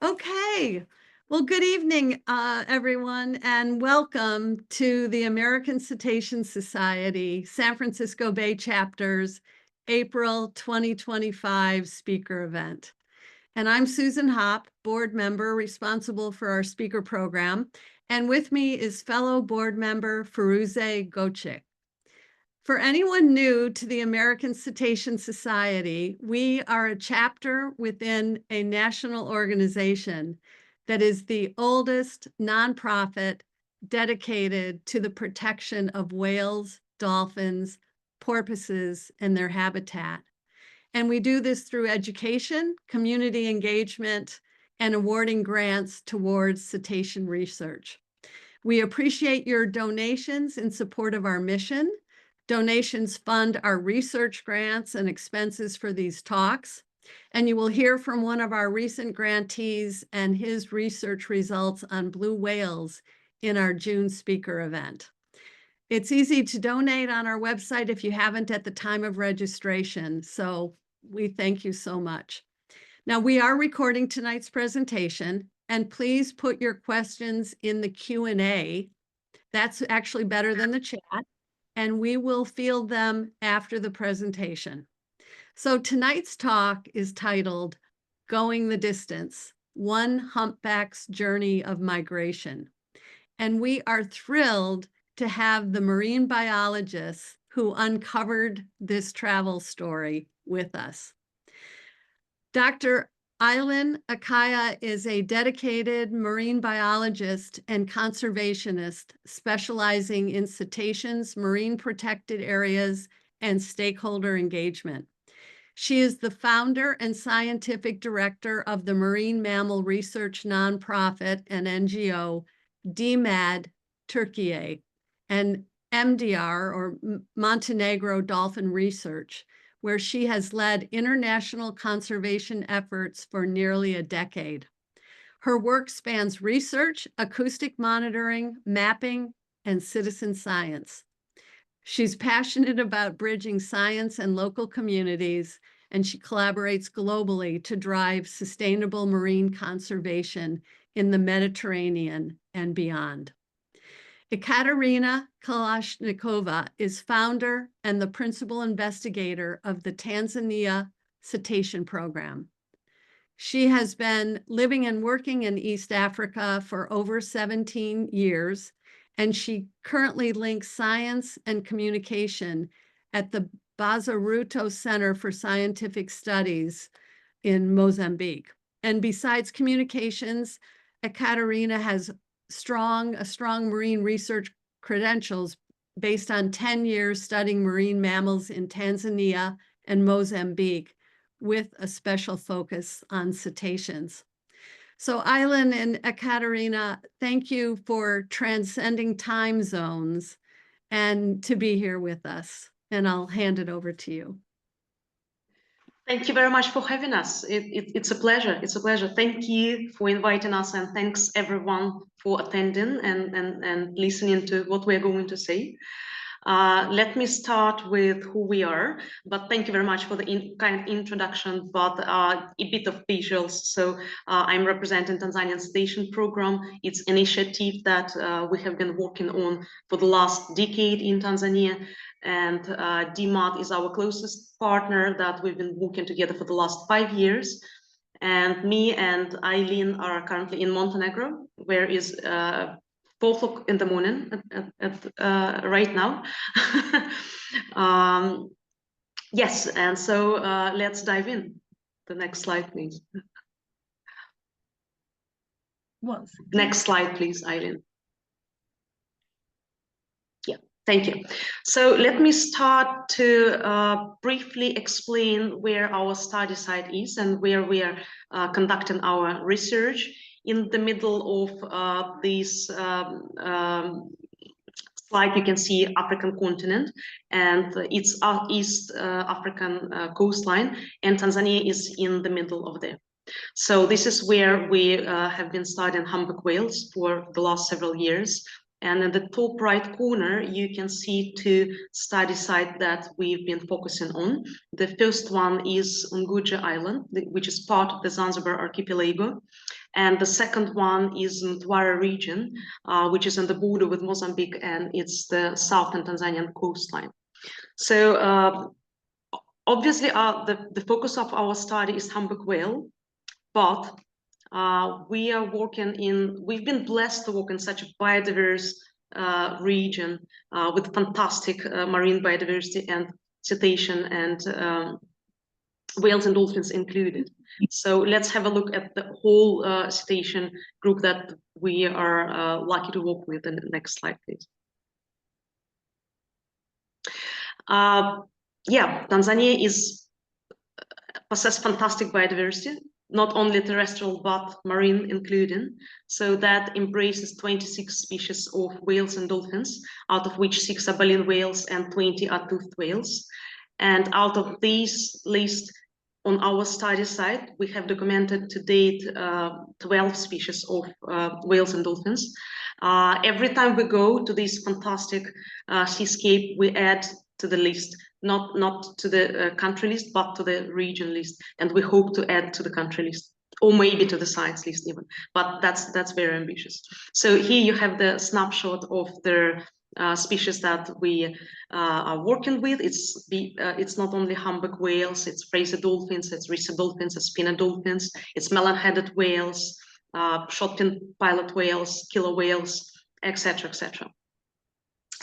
Okay. Well, good evening, everyone, and welcome to the American Cetacean Society, San Francisco Bay Chapter's April 2025 speaker event. And I'm Susan Hopp, board member responsible for our speaker program. And with me is fellow board member Firuze Gochik. For anyone new to the American Cetacean Society, we are a chapter within a national organization that is the oldest nonprofit dedicated to the protection of whales, dolphins, porpoises, and their habitat. And we do this through education, community engagement, and awarding grants towards cetacean research. We appreciate your donations in support of our mission. Donations fund our research grants and expenses for these talks. And you will hear from one of our recent grantees and his research results on blue whales in our June speaker event. It's easy to donate on our website if you haven't at the time of registration. So we thank you so much. Now, we are recording tonight's presentation, and please put your questions in the Q&A. That's actually better than the chat. And we will field them after the presentation. So tonight's talk is titled Going the Distance, One Humpback's Journey of Migration. And we are thrilled to have the marine biologists who uncovered this travel story with us. Dr. Aylin Akkaya is a dedicated marine biologist and conservationist specializing in cetaceans, marine protected areas, and stakeholder engagement. She is the founder and scientific director of the marine mammal research nonprofit and NGO DMAD-Türkiye and MDR or Montenegro Dolphin Research, where she has led international conservation efforts for nearly a decade. Her work spans research, acoustic monitoring, mapping, and citizen science. She's passionate about bridging science and local communities, and she collaborates globally to drive sustainable marine conservation in the Mediterranean and beyond. Ekaterina Kalashnikova is founder and the principal investigator of the Tanzania Cetacean Program. She has been living and working in East Africa for over 17 years, and she currently links science and communication at the Bazaruto Center for Scientific Studies in Mozambique. And besides communications, Ekaterina has strong marine research credentials based on 10 years studying marine mammals in Tanzania and Mozambique with a special focus on cetaceans. So Aylin and Ekaterina, thank you for transcending time zones and to be here with us. And I'll hand it over to you. Thank you very much for having us. It's a pleasure. It's a pleasure. Thank you for inviting us, and thanks everyone for attending and listening to what we're going to say. Let me start with who we are, but thank you very much for the kind of introduction, but a bit of visuals. So I'm representing Tanzanian Cetacean Program. It's an initiative that we have been working on for the last decade in Tanzania. And DMAD is our closest partner that we've been working together for the last 5 years. And me and Aylin are currently in Montenegro, where is 4 o'clock in the morning right now. Yes, and so let's dive in. The next slide, please. Next slide, please, Aylin. Yeah, thank you. So let me start to briefly explain where our study site is and where we are conducting our research. In the middle of this slide, you can see African continent, and it's our East African coastline, and Tanzania is in the middle of there. So this is where we have been studying humpback whales for the last several years. And in the top right corner, you can see 2 study sites that we've been focusing on. The first one is Unguja Island, which is part of the Zanzibar archipelago. And the second one is Mtwara region, which is on the border with Mozambique, and it's the southern Tanzanian coastline. So obviously the focus of our study is humpback whale, but we've been blessed to work in such a biodiverse region with fantastic marine biodiversity and cetacean and whales and dolphins included. So let's have a look at the whole cetacean group that we are lucky to work with. In the next slide, please. Yeah, Tanzania possesses fantastic biodiversity, not only terrestrial but marine including. So that embraces 26 species of whales and dolphins, out of which 6 are baleen whales and 20 are toothed whales. And out of these list, on our study site, we have documented to date 12 species of whales and dolphins. Every time we go to this fantastic seascape, we add to the list, not to the country list, but to the region list. And we hope to add to the country list, or maybe to the science list even, but that's very ambitious. So here you have the snapshot of the species that we are working with. It's not only humpback whales, it's Fraser dolphins, it's Risa dolphins, it's spinner dolphins, it's melon-headed whales, short-fin pilot whales, killer whales, etc., etc.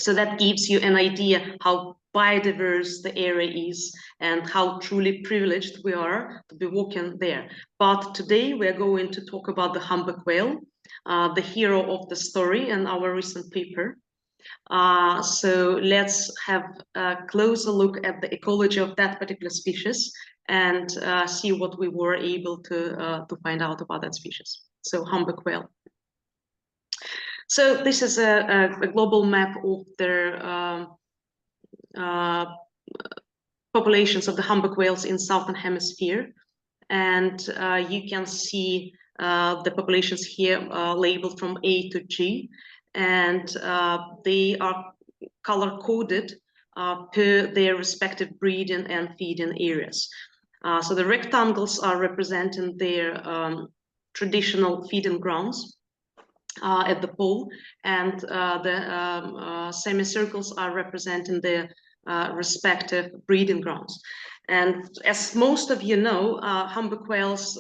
So that gives you an idea how biodiverse the area is and how truly privileged we are to be working there. But today we are going to talk about the humpback whale, the hero of the story and our recent paper. So let's have a closer look at the ecology of that particular species and see what we were able to find out about that species. So humpback whale. So this is a global map of the populations of the humpback whales in Southern Hemisphere. And you can see the populations here labeled from A to G. And they are color-coded per their respective breeding and feeding areas. So the rectangles are representing their traditional feeding grounds at the pole, and the semicircles are representing their respective breeding grounds. And as most of you know, humpback whales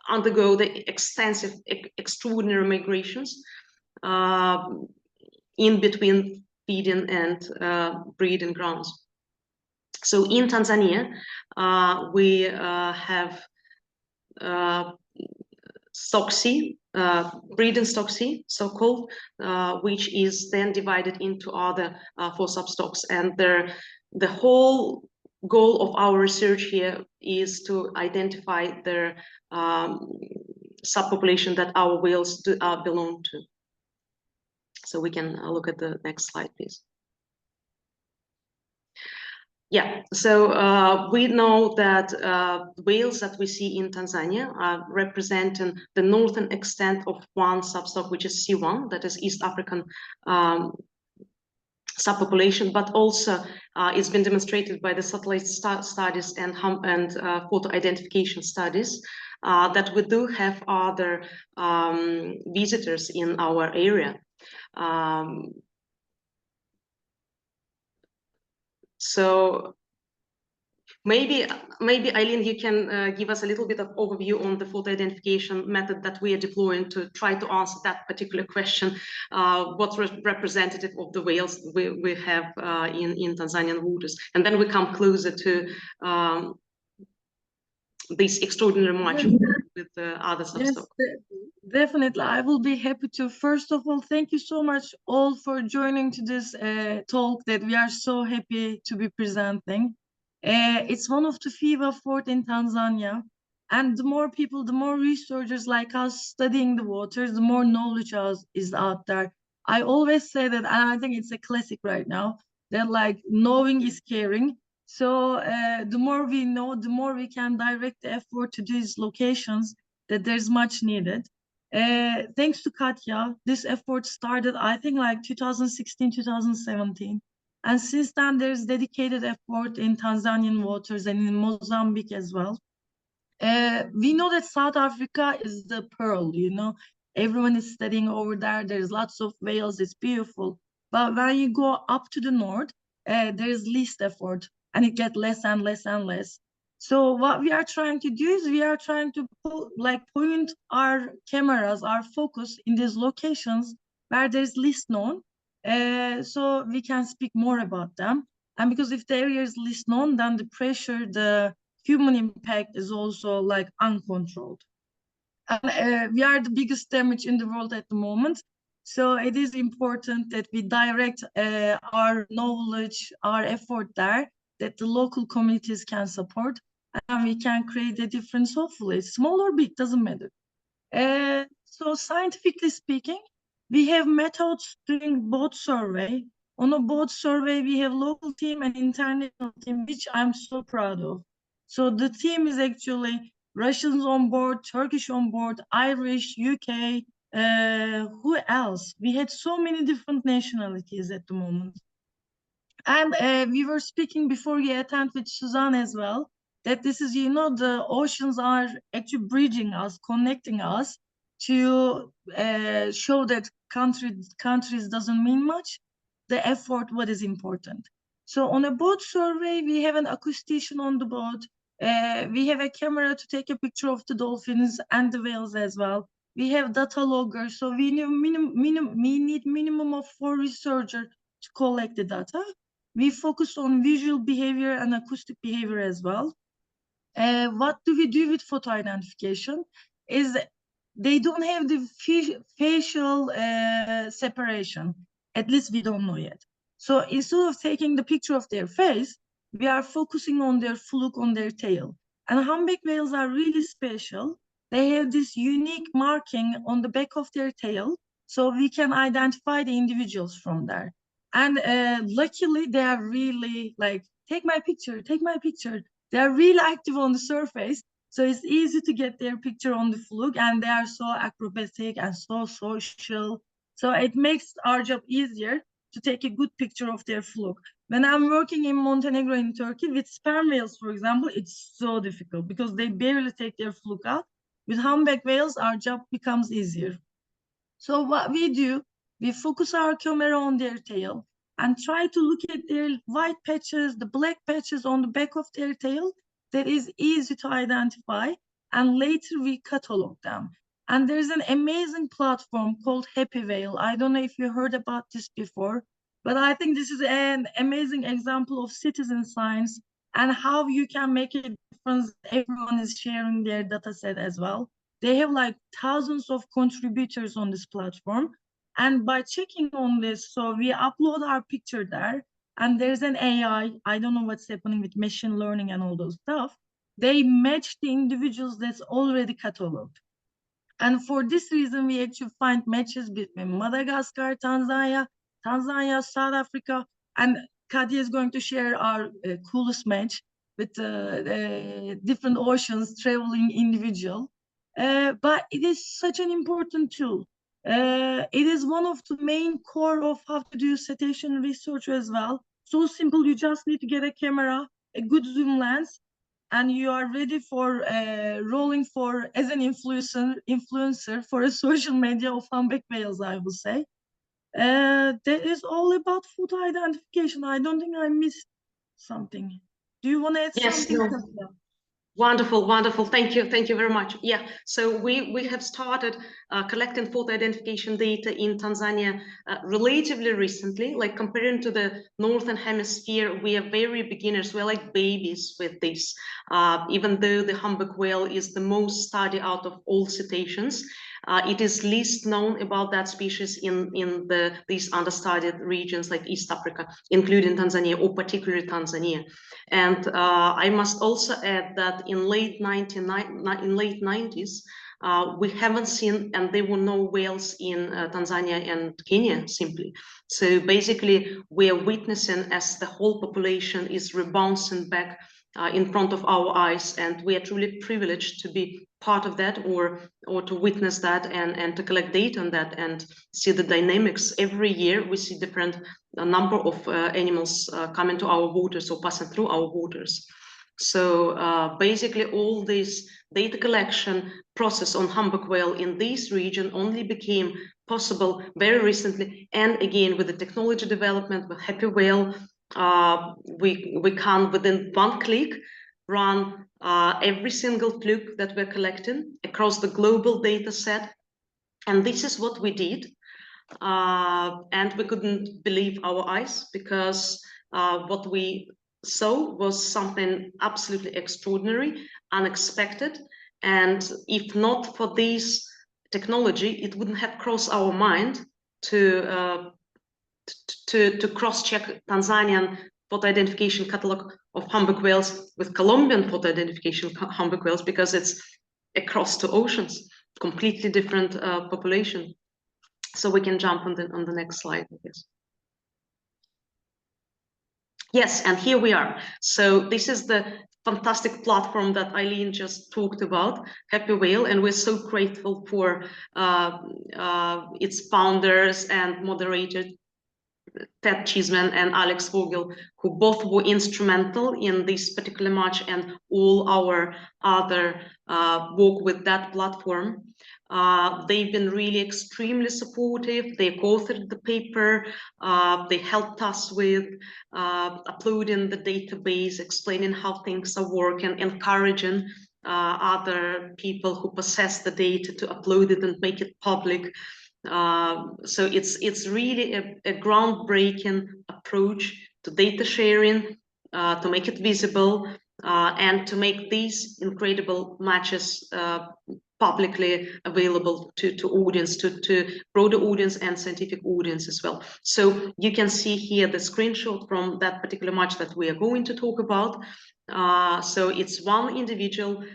undergo the extensive, extraordinary migrations in between feeding and breeding grounds. So in Tanzania, we have stocksea, breeding stocksea, so-called, which is then divided into other 4 substocks. And the whole goal of our research here is to identify the subpopulation that our whales belong to. So we can look at the next slide, please. Yeah, so we know that whales that we see in Tanzania are representing the northern extent of one substock, which is C1, that is East African subpopulation, but also it's been demonstrated by the satellite studies and photo identification studies that we do have other visitors in our area. So maybe Aylin, you can give us a little bit of overview on the photo identification method that we are deploying to try to answer that particular question. What's representative of the whales we have in Tanzanian waters, and then we come closer to this extraordinary match with the other substocks. Yes, definitely. I will be happy to. First of all, thank you so much all for joining to this talk that we are so happy to be presenting. It's one of the FIVA fort in Tanzania. And the more people, the more researchers like us studying the waters, the more knowledge is out there. I always say that, and I think it's a classic right now, that like knowing is caring. So the more we know, the more we can direct the effort to these locations that there's much needed. Thanks to Katya, this effort started, I think, like 2016, 2017. And since then, there's dedicated effort in Tanzanian waters and in Mozambique as well. We know that South Africa is the pearl, everyone is studying over there. There's lots of whales, it's beautiful. But when you go up to the north, there is least effort and it gets less and less and less. So what we are trying to do is we are trying to point our cameras, our focus in these locations where there's least known, so we can speak more about them. And because if the area is least known, then the pressure, the human impact is also like uncontrolled. And we are the biggest damage in the world at the moment. So it is important that we direct our knowledge, our effort there, that the local communities can support, and we can create a difference, hopefully. Small or big, doesn't matter. So scientifically speaking, we have methods doing both survey. On a both survey, we have local team and international team, which I'm so proud of. So the team is actually Russians on board, Turkish on board, Irish, UK, who else? We had so many different nationalities at the moment. And we were speaking before you attend with Suzanne as well, that this is, the oceans are actually bridging us, connecting us to show that countries doesn't mean much. The effort, what is important. So on a boat survey, we have an acoustician on the boat. We have a camera to take a picture of the dolphins and the whales as well. We have data loggers, so we need minimum of 4 researchers to collect the data. We focus on visual behavior and acoustic behavior as well. What do we do with photo identification? Is they don't have the facial separation. At least we don't know yet. So instead of taking the picture of their face, we are focusing on their fluke, on their tail. And humpback whales are really special. They have this unique marking on the back of their tail, so we can identify the individuals from there. And luckily, they are really like, take my picture, take my picture. They are really active on the surface, so it's easy to get their picture on the fluke, and they are so acrobatic and so social. So it makes our job easier to take a good picture of their fluke. When I'm working in Montenegro in Turkey with sperm whales, for example, it's so difficult because they barely take their fluke out. With humpback whales, our job becomes easier. So what we do, we focus our camera on their tail and try to look at their white patches, the black patches on the back of their tail that is easy to identify, and later we catalog them. And there's an amazing platform called Happy Whale. I don't know if you heard about this before, but I think this is an amazing example of citizen science and how you can make a difference. Everyone is sharing their data set as well. They have like thousands of contributors on this platform. And by checking on this, so we upload our picture there, and there's an AI, I don't know what's happening with machine learning and all those stuff. They match the individuals that's already cataloged. And for this reason, we actually find matches between Madagascar, Tanzania, South Africa, and Kadia is going to share our coolest match with different oceans traveling individual. But it is such an important tool. It is one of the main core of how to do cetacean research as well. So simple, you just need to get a camera, a good zoom lens, and you are ready for rolling for as an influencer for a social media of humpback whales, I would say. That is all about photo identification. I don't think I missed something. Do you want to add something? No. Wonderful, wonderful. Thank you very much. Yeah, so we have started collecting photo identification data in Tanzania relatively recently. Like comparing to the Northern Hemisphere, we are very beginners. We're like babies with this. Even though the humpback whale is the most studied out of all cetaceans, it is least known about that species in these understudied regions like East Africa, including Tanzania, or particularly Tanzania. And I must also add that in late 90s, we haven't seen, and there were no whales in Tanzania and Kenya simply. So basically, we are witnessing as the whole population is rebounding back in front of our eyes, and we are truly privileged to be part of that, or to witness that, and to collect data on that and see the dynamics. Every year we see different number of animals coming to our waters or passing through our waters. So basically all this data collection process on humpback whale in this region only became possible very recently. And again, with the technology development, with Happy Whale, we can within one click run every single fluke that we're collecting across the global data set. And this is what we did. And we couldn't believe our eyes, because what we saw was something absolutely extraordinary, unexpected. And if not for this technology, it wouldn't have crossed our mind to cross-check Tanzanian photo identification catalog of humpback whales with Colombian photo identification humpback whales, because it's across two oceans, completely different population. So we can jump on the next slide, I guess. Yes, and here we are. So this is the fantastic platform that Aylin just talked about, Happy Whale, and we're so grateful for its founders and moderator, Ted Cheeseman and Alex Vogel, who both were instrumental in this particular match and all our other work with that platform. They've been really extremely supportive. They co-authored the paper. They helped us with uploading the database, explaining how things are working, encouraging other people who possess the data to upload it and make it public. So it's really a groundbreaking approach to data sharing, to make it visible, and to make these incredible matches publicly available to audience, to broader audience and scientific audience as well. So you can see here the screenshot from that particular match that we are going to talk about. So it's one individual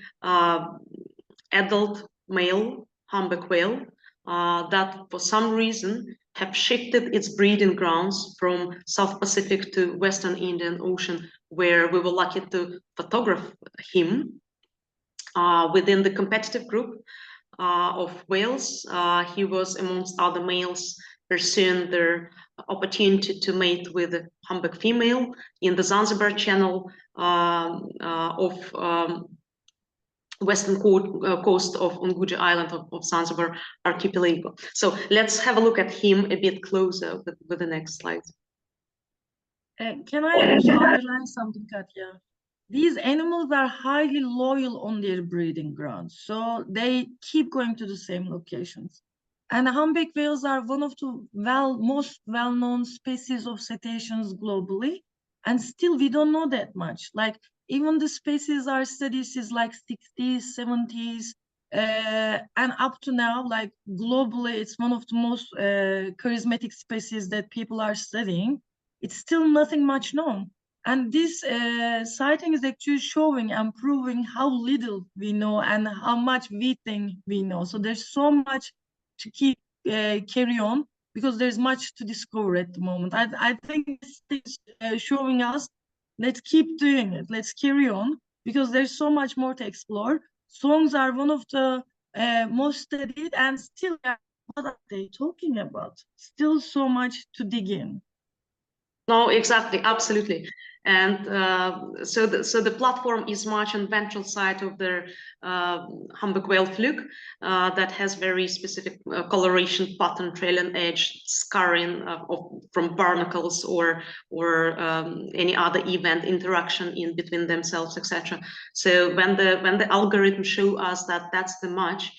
adult male humpback whale that for some reason have shifted its breeding grounds from South Pacific to Western Indian Ocean, where we were lucky to photograph him. Within the competitive group of whales, he was amongst other males pursuing their opportunity to mate with a humpback female in the Zanzibar channel of western coast of Unguja Island of Zanzibar archipelago. So let's have a look at him a bit closer with the next slide. Can I also underline something, Katya? These animals are highly loyal on their breeding grounds, so they keep going to the same locations. And humpback whales are one of the most well-known species of cetaceans globally, and still we don't know that much. Like even the species are studied since like 60s, 70s, and up to now, like globally, it's one of the most charismatic species that people are studying. It's still nothing much known. And this sighting is actually showing and proving how little we know and how much we think we know. So there's so much to keep carry on, because there's much to discover at the moment. I think this is showing us, let's keep doing it. Let's carry on, because there's so much more to explore. Songs are one of the most studied, and still, what are they talking about? Still so much to dig in. No, exactly, absolutely. And so the platform is much on ventral side of the humpback whale fluke that has very specific coloration pattern, trail and edge, scarring from barnacles or any other event interaction in between themselves, etc. So when the algorithm show us that that's the match,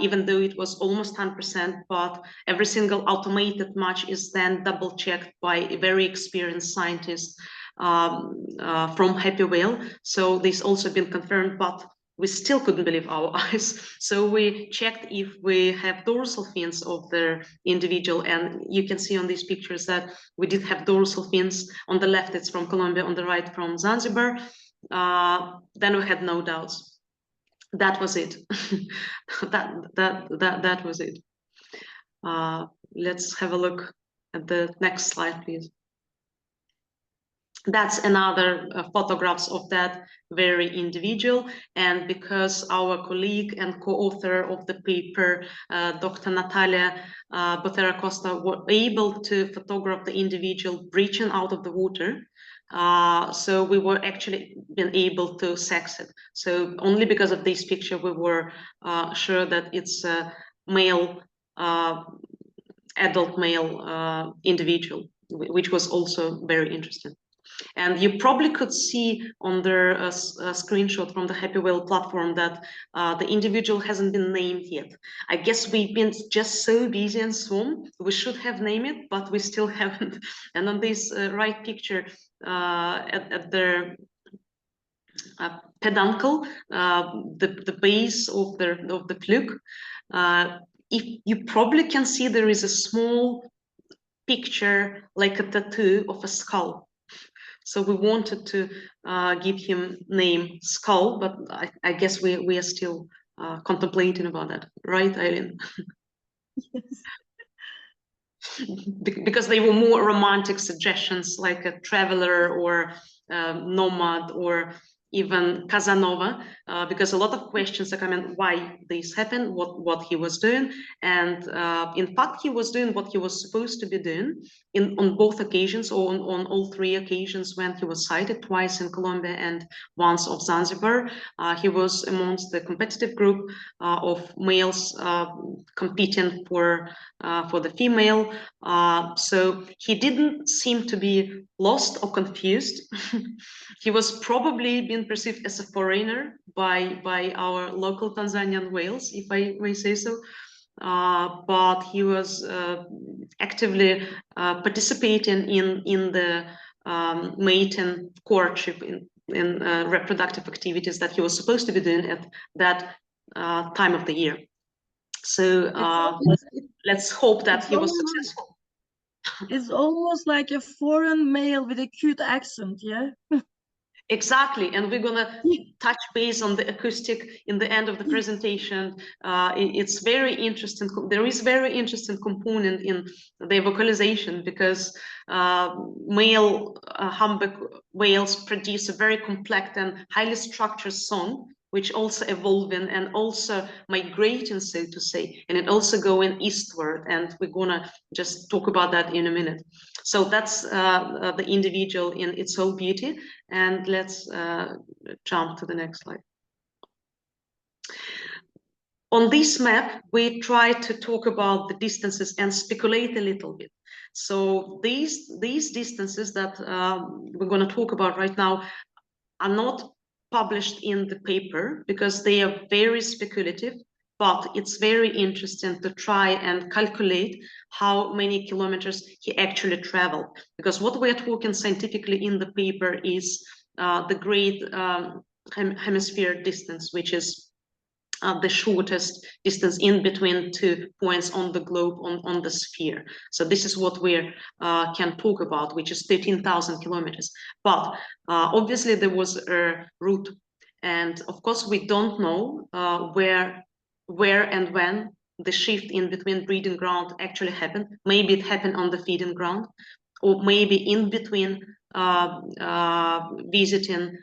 even though it was almost 10%, but every single automated match is then double checked by a very experienced scientist from Happy Whale. So this also been confirmed, but we still couldn't believe our eyes. So we checked if we have dorsal fins of the individual, and you can see on these pictures that we did have dorsal fins. On the left, it's from Colombia, on the right from Zanzibar. Then we had no doubts. That was it. that was it. Let's have a look at the next slide, please. That's another photographs of that very individual. And because our colleague and co-author of the paper, Dr. Natalia Botera Costa, were able to photograph the individual breaching out of the water, So we were actually been able to sex it. So only because of this picture we were sure that it's a male, adult male individual, which was also very interesting. And you probably could see on their screenshot from the Happy Whale platform that the individual hasn't been named yet. I guess we've been just so busy and swarm, we should have named it, but we still haven't. And on this right picture at the peduncle, the base of the fluke, if you probably can see there is a small picture like a tattoo of a skull. So we wanted to give him name Skull, but I guess we are still contemplating about that, right, Aylin? Yes. Because they were more romantic suggestions like a traveler or nomad or even Casanova, because a lot of questions are coming, why this happened, what he was doing. And in fact, he was doing what he was supposed to be doing on both occasions, or on all three occasions when he was sighted, twice in Colombia and once off Zanzibar. He was amongst the competitive group of males competing for the female. So he didn't seem to be lost or confused. He was probably being perceived as a foreigner by our local Tanzanian whales, if I may say so. But he was actively participating in the mating, courtship, in reproductive activities that he was supposed to be doing at that time of the year. So let's hope that he was successful. It's almost like a foreign male with a cute accent, yeah? Exactly, and we're gonna touch base on the acoustic in the end of the presentation. It's very interesting. There is very interesting component in the vocalization, because male humpback whales produce a very complex and highly structured song, which also evolving and also migrating, so to say, and it also going eastward, and we're gonna just talk about that in a minute. So that's the individual in its whole beauty, and let's jump to the next slide. On this map, we try to talk about the distances and speculate a little bit. So these distances that we're going to talk about right now are not published in the paper because they are very speculative, but it's very interesting to try and calculate how many kilometers he actually traveled. Because what we're talking scientifically in the paper is the great hemisphere distance, which is the shortest distance in between 2 points on the globe, on the sphere. So this is what we can talk about, which is 13,000 kilometers. But obviously there was a route, and of course we don't know where and when the shift in between breeding ground actually happened. Maybe it happened on the feeding ground, or maybe in between visiting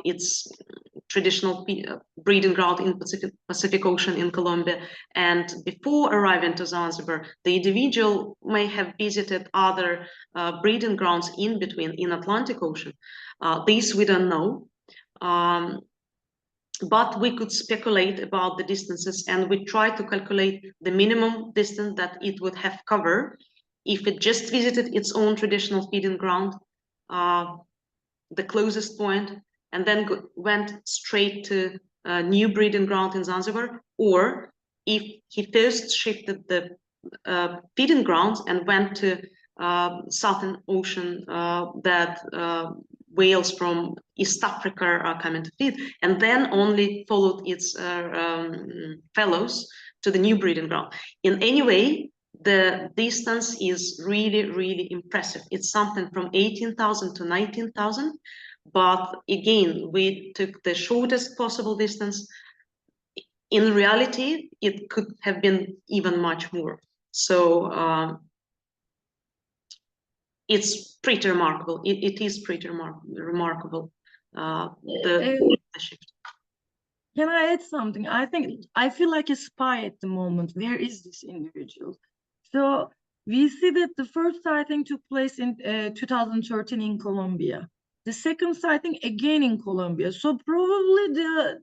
its traditional breeding ground in Pacific Ocean in Colombia, and before arriving to Zanzibar, the individual may have visited other breeding grounds in between in Atlantic Ocean. These we don't know, but we could speculate about the distances, and we try to calculate the minimum distance that it would have covered if it just visited its own traditional feeding ground, the closest point, and then went straight to a new breeding ground in Zanzibar, or if he first shifted the feeding grounds and went to Southern Ocean that whales from East Africa are coming to feed, and then only followed its fellows to the new breeding ground. In any way, the distance is really, really impressive. It's something from 18,000 to 19,000. But again, we took the shortest possible distance. In reality, it could have been even much more. So it's pretty remarkable. It is pretty remarkable, the shift. Can I add something? I feel like a spy at the moment. Where is this individual? So we see that the first sighting took place in 2013 in Colombia. The second sighting again in Colombia. So probably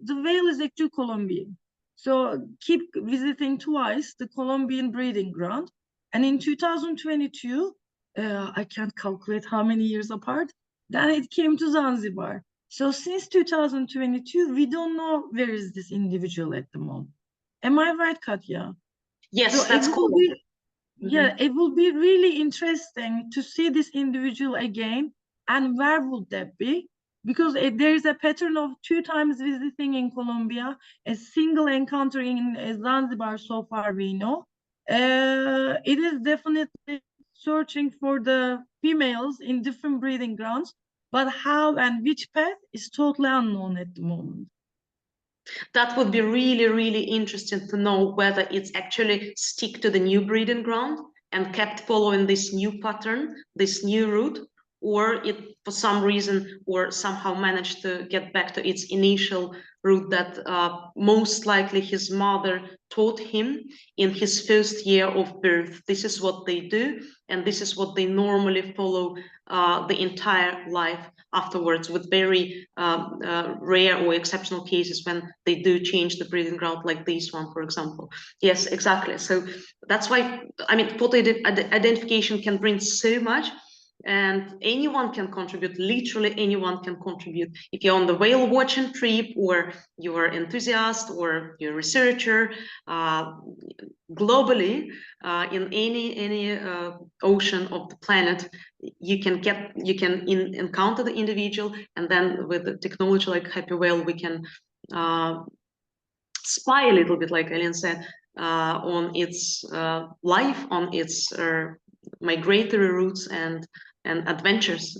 the whale is actually Colombian. So keep visiting twice the Colombian breeding ground. And in 2022, I can't calculate how many years apart, then it came to Zanzibar. So since 2022, we don't know where is this individual at the moment. Am I right, Katya? Yes, So that's cool. Yeah, it will be really interesting to see this individual again. And where would that be? Because there is a pattern of 2 times visiting in Colombia, a single encounter in Zanzibar so far we know. It is definitely searching for the females in different breeding grounds, but how and which path is totally unknown at the moment. That would be really, really interesting to know whether it's actually stick to the new breeding ground and kept following this new pattern, this new route, or it for some reason or somehow managed to get back to its initial route that most likely his mother taught him in his first year of birth. This is what they do, and this is what they normally follow the entire life afterwards, with very rare or exceptional cases when they do change the breeding ground, like this one, for example. Yes, exactly. So that's why, I mean, photo identification can bring so much, and anyone can contribute. Literally anyone can contribute. If you're on the whale watching trip, or you're an enthusiast, or you're a researcher, globally, in any ocean of the planet, you can encounter the individual, and then with the technology like Happy Whale, we can spy a little bit, like Aylin said, on its life, on its migratory routes and adventures.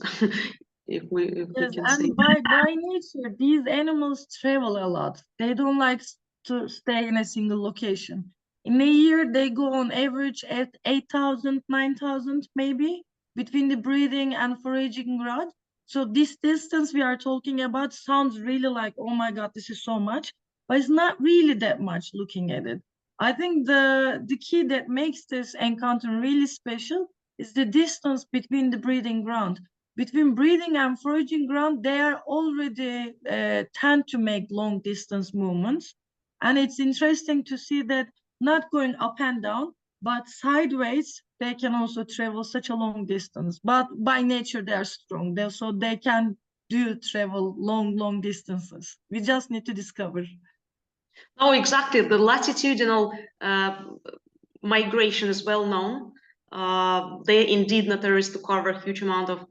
if we can say. And by nature, these animals travel a lot. They don't like to stay in a single location. In a year, they go on average at 8,000, 9,000 maybe, between the breeding and foraging ground. So this distance we are talking about sounds really like, oh my God, this is so much, but it's not really that much looking at it. I think the key that makes this encounter really special is the distance between the breeding ground. Between breeding and foraging ground, they are already tend to make long distance movements. And it's interesting to see that not going up and down, but sideways, they can also travel such a long distance. But by nature, they are strong, so they can travel long distances. We just need to discover. Oh, exactly. The latitudinal migration is well known. They're indeed notorious to cover a huge amount of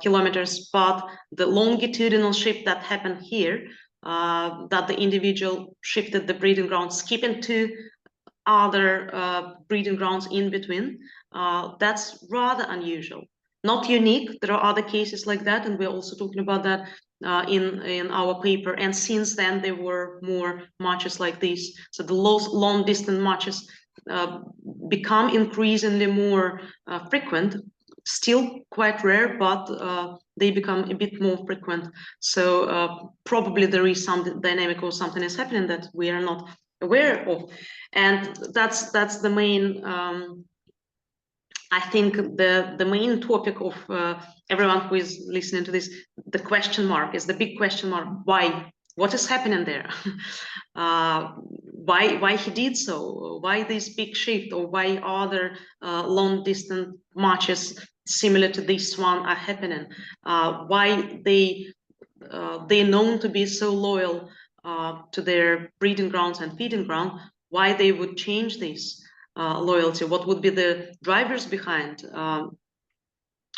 kilometers, but the longitudinal shift that happened here, that the individual shifted the breeding ground, skipping to other breeding grounds in between, that's rather unusual. Not unique. There are other cases like that, and we're also talking about that in our paper. And since then, there were more matches like this. So the long distance matches become increasingly more frequent. Still quite rare, but they become a bit more frequent. So probably there is some dynamic or something is happening that we are not aware of, and that's the main. I think the main topic of everyone who is listening to this, the question mark is the big question mark. Why? What is happening there? Why he did so? Why this big shift? Or why other long distance matches similar to this one are happening? Why they're known to be so loyal to their breeding grounds and feeding ground? Why they would change this loyalty? What would be the drivers behind?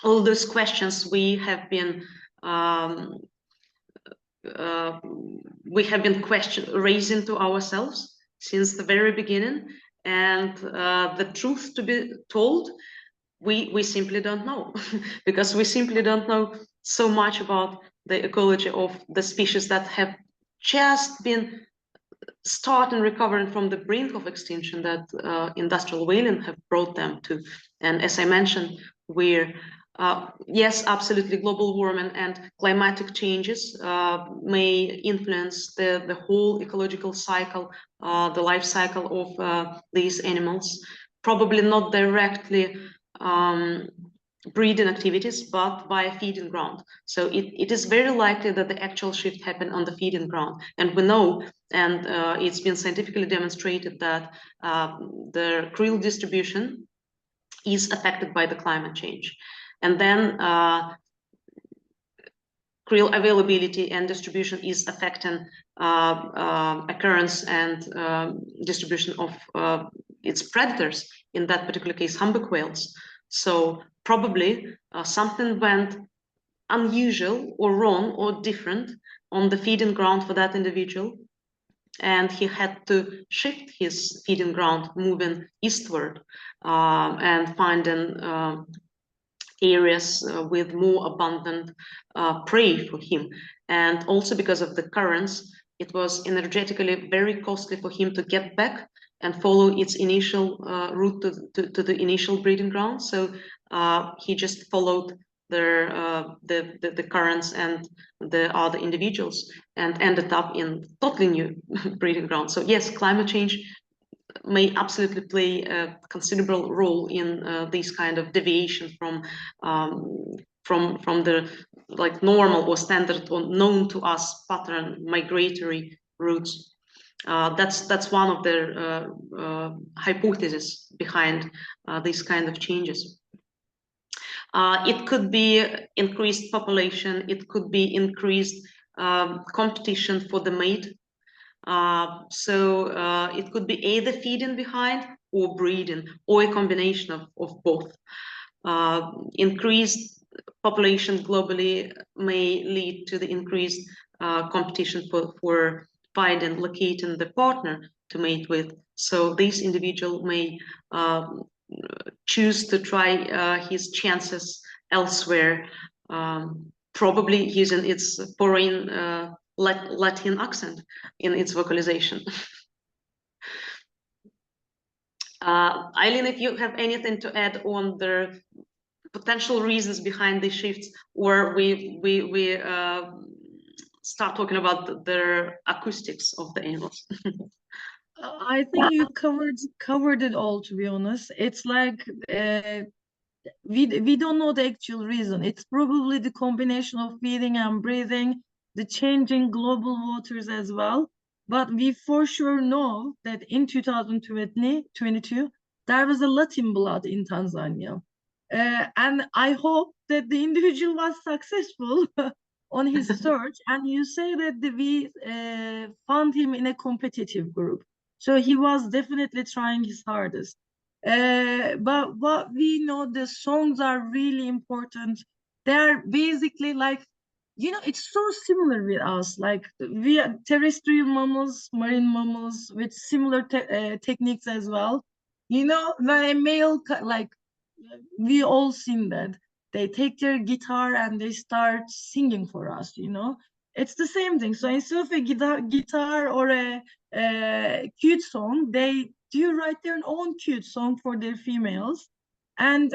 All those questions we have been raising to ourselves since the very beginning, and the truth to be told, we simply don't know because we simply don't know so much about the ecology of the species that have just been starting recovering from the brink of extinction that industrial whaling have brought them to. And as I mentioned, we're yes, absolutely, global warming and climatic changes may influence the whole ecological cycle, the life cycle of these animals. probably not directly breeding activities, but via feeding ground. So it is very likely that the actual shift happened on the feeding ground. And we know, and it's been scientifically demonstrated, that the krill distribution is affected by the climate change. And then krill availability and distribution is affecting occurrence and distribution of its predators, in that particular case, humpback whales. So probably something went unusual or wrong or different on the feeding ground for that individual, and he had to shift his feeding ground, moving eastward and finding areas with more abundant prey for him. And also because of the currents, it was energetically very costly for him to get back and follow its initial route to the initial breeding ground. So he just followed the currents and the other individuals and ended up in totally new breeding ground. So yes, climate change may absolutely play a considerable role in this kind of deviation from the like normal or standard or known to us pattern migratory routes. That's one of the hypotheses behind these kind of changes. It could be increased population, it could be increased competition for the mate. So it could be either feeding behind or breeding, or a combination of both. Increased population globally may lead to the increased competition for finding, locating the partner to mate with. So this individual may choose to try his chances elsewhere, probably using its foreign Latin accent in its vocalization. Aylin, if you have anything to add on the potential reasons behind these shifts, or we start talking about the acoustics of the animals. I think you covered it all, to be honest. It's like we don't know the actual reason. It's probably the combination of feeding and breathing, the changing global waters as well. But we for sure know that in 2022, there was a Latin blood in Tanzania. And I hope that the individual was successful on his search. And you say that we found him in a competitive group. So he was definitely trying his hardest. But what we know, the songs are really important. They're basically like, it's so similar with us. Like we are terrestrial mammals, marine mammals with similar techniques as well. When a male, like we all seen that, they take their guitar and they start singing for us. It's the same thing. So instead of a guitar or a cute song, they do write their own cute song for their females and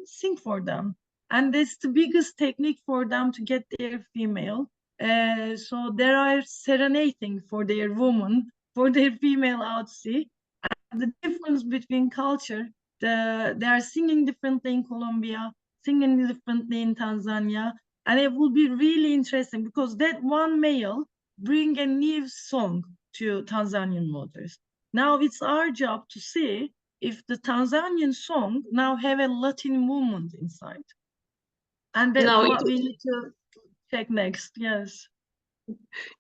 sing for them. And that's the biggest technique for them to get their female. So they are serenading for their woman, for their female out sea. And the difference between culture, they are singing differently in Colombia, singing differently in Tanzania. And it will be really interesting because that one male bring a new song to Tanzanian waters. Now it's our job to see if the Tanzanian song now have a Latin movement inside. And that's what we need to check next. Yes.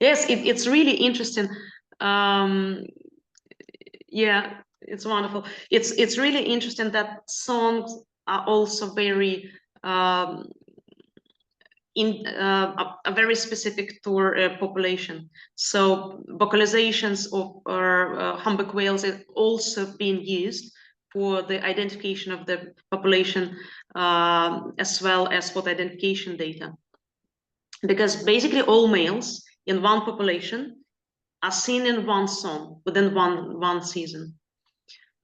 Yes, it's really interesting. Yeah, it's wonderful. It's really interesting that songs are also very in a very specific to a population. So vocalizations of humpback whales are also being used for the identification of the population as well as for the identification data. Because basically all males in one population are seen in one song within one season.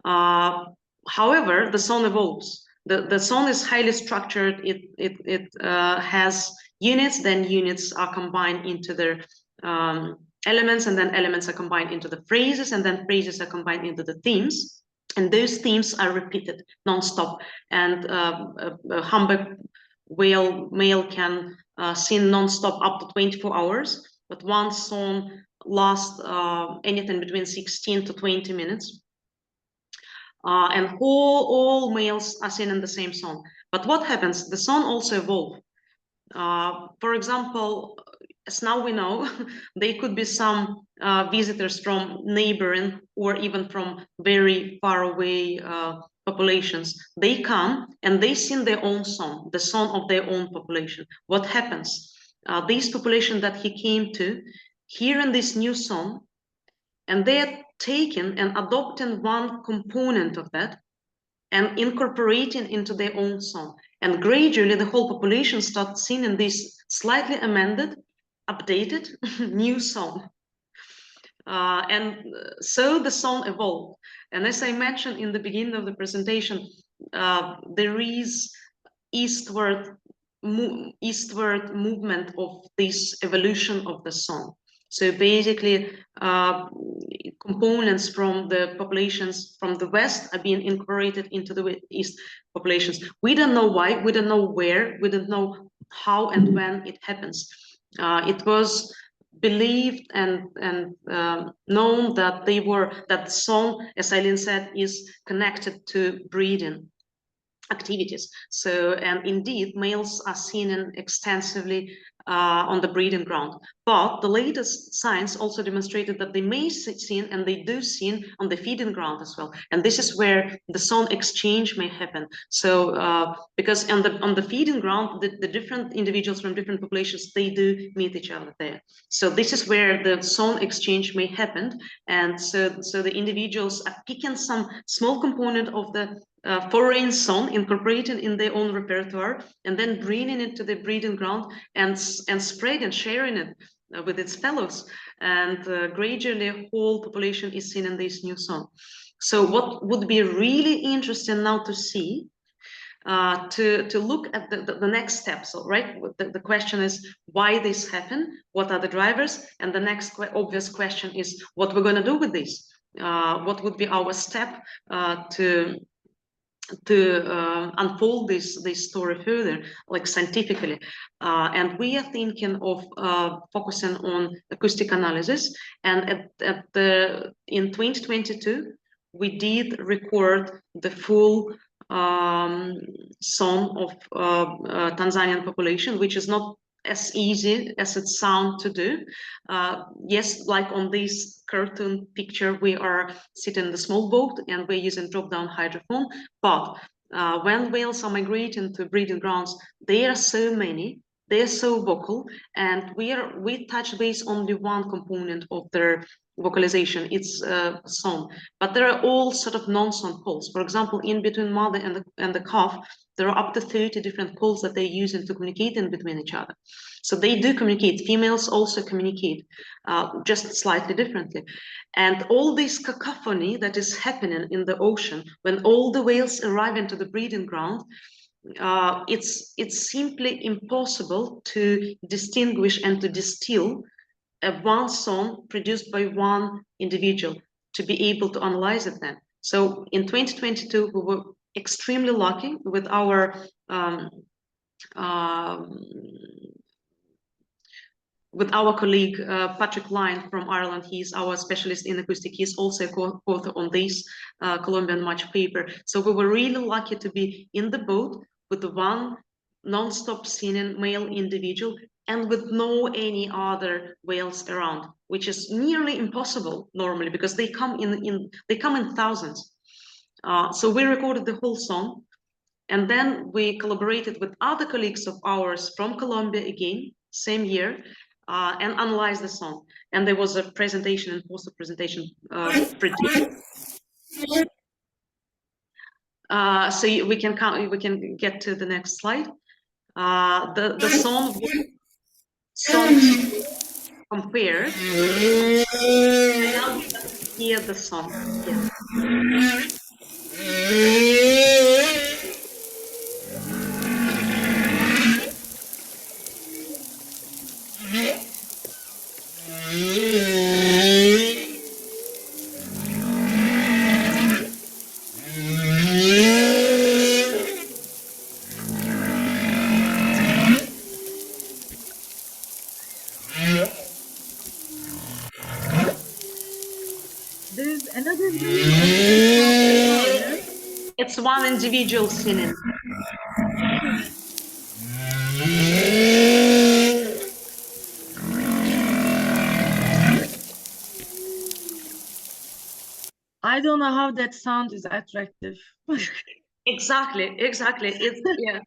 However, the song evolves. The song is highly structured. It has units, then units are combined into their elements, and then elements are combined into the phrases, and then phrases are combined into the themes And those themes are repeated non-stop. And a humpback whale male can sing non-stop up to 24 hours, but one song lasts anything between 16 to 20 minutes. And all males are singing the same song. But what happens? The song also evolves. For example, as now we know, there could be some visitors from neighboring or even from very far away populations. They come and they sing their own song, the song of their own population. What happens? This population that he came to, hearing this new song, and they are taking and adopting one component of that and incorporating into their own song. And gradually the whole population starts singing this slightly amended, updated new song. And so the song evolved. And as I mentioned in the beginning of the presentation, there is eastward movement of this evolution of the song. So basically, components from the populations from the West are being incorporated into the East populations. We don't know why, we don't know where, we don't know how and when it happens. It was believed and known that that song, as Aylin said, is connected to breeding activities. So, and indeed, males are seen extensively on the breeding ground. But the latest science also demonstrated that they may seen and they do seen on the feeding ground as well. And this is where the song exchange may happen. So, because on the feeding ground, the different individuals from different populations, they do meet each other there. So this is where the song exchange may happen. And so the individuals are picking some small component of the foreign song, incorporating in their own repertoire, and then bringing it to the breeding ground and spreading, sharing it with its fellows. And gradually, whole population is singing this new song. So what would be really interesting now to see, to look at the next steps, right? The question is why this happened, what are the drivers, and the next obvious question is what we're going to do with this. What would be our step to unfold this story further, like scientifically, and we are thinking of focusing on acoustic analysis. And in 2022, we did record the full song of Tanzanian population, which is not as easy as it sounds to do. Yes, like on this cartoon picture, we are sitting in the small boat and we're using drop-down hydrophone. But when whales are migrating to breeding grounds, there are so many, they're so vocal, and we touch base only one component of their vocalization, it's song. But there are all sort of non-song calls. For example, in between mother and the calf, there are up to 30 different calls that they're using to communicate in between each other. So they do communicate. Females also communicate, just slightly differently. And all this cacophony that is happening in the ocean, when all the whales arrive into the breeding ground, it's simply impossible to distinguish and to distill one song produced by one individual to be able to analyze it then. So in 2022, we were extremely lucky with our colleague Patrick Lyon from Ireland. He's our specialist in acoustic. He's also a co-author on this Colombian Match paper. So we were really lucky to be in the boat with one non-stop singing male individual and with no any other whales around, which is nearly impossible normally because they come in thousands. So we recorded the whole song, and then we collaborated with other colleagues of ours from Colombia again, same year, and analyzed the song. And there was a presentation and poster presentation produced. So we can get to the next slide. The song compared. And now you hear the song. Yeah. another version of this song as well, yes? It's one individual singing. I don't know how that sound is attractive. Exactly. It's, yeah,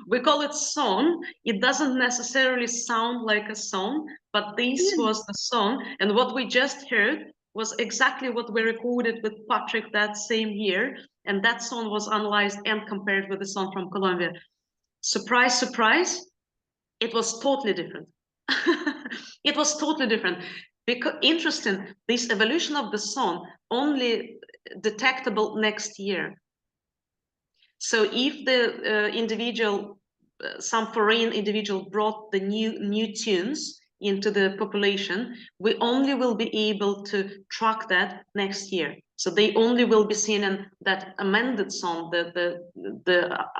we call it song. It doesn't necessarily sound like a song, but this was the song. And what we just heard was exactly what we recorded with Patrick that same year. And that song was analyzed and compared with the song from Colombia. Surprise, surprise, it was totally different. It was totally different. Because interesting, this evolution of the song only detectable next year. So if the individual, some foreign individual brought the new tunes into the population, we only will be able to track that next year. So they only will be seen in that amended song, the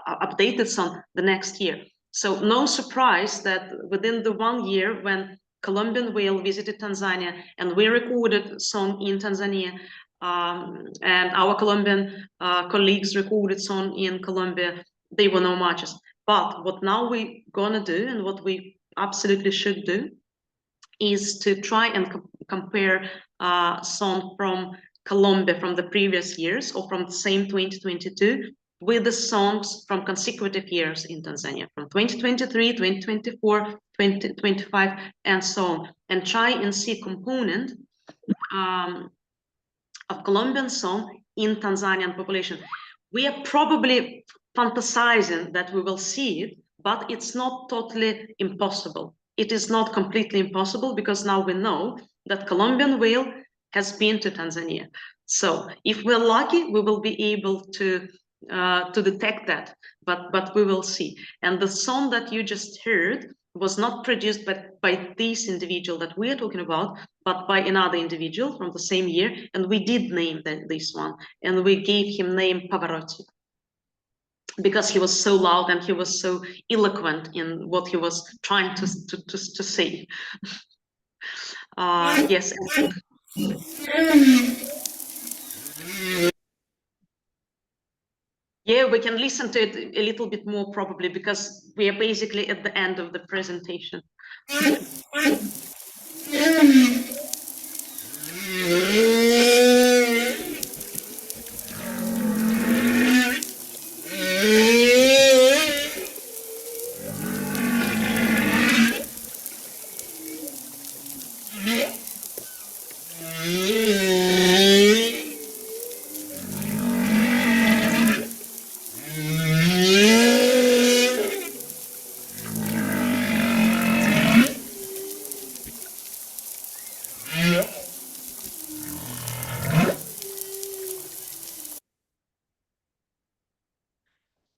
updated song the next year. So no surprise that within the 1 year when Colombian whale visited Tanzania and we recorded a song in Tanzania, and our Colombian colleagues recorded song in Colombia, they were no matches. But what now we're gonna do, and what we absolutely should do, is to try and compare song from Colombia from the previous years or from the same 2022 with the songs from consecutive years in Tanzania, from 2023, 2024, 2025, and so on, and try and see component of Colombian song in Tanzanian population. We are probably fantasizing that we will see it, but it's not totally impossible. It is not completely impossible because now we know that Colombian whale has been to Tanzania. So if we're lucky, we will be able to detect that, but we will see. And the song that you just heard was not produced by this individual that we are talking about, but by another individual from the same year, and we did name this one, and we gave him name Pavarotti because he was so loud and he was so eloquent in what he was trying to say. Yes. Yeah, we can listen to it a little bit more probably because we are basically at the end of the presentation.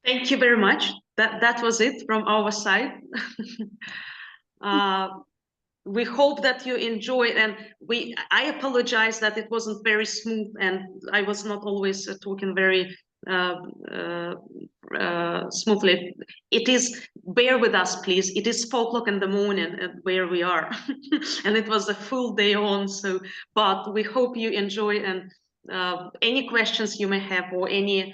Thank you very much. That was it from our side. We hope that you enjoyed, and I apologize that it wasn't very smooth and I was not always talking very smoothly. It is, bear with us please, it is 4 o'clock in the morning where we are and it was a full day on, so but we hope you enjoy, and any questions you may have or any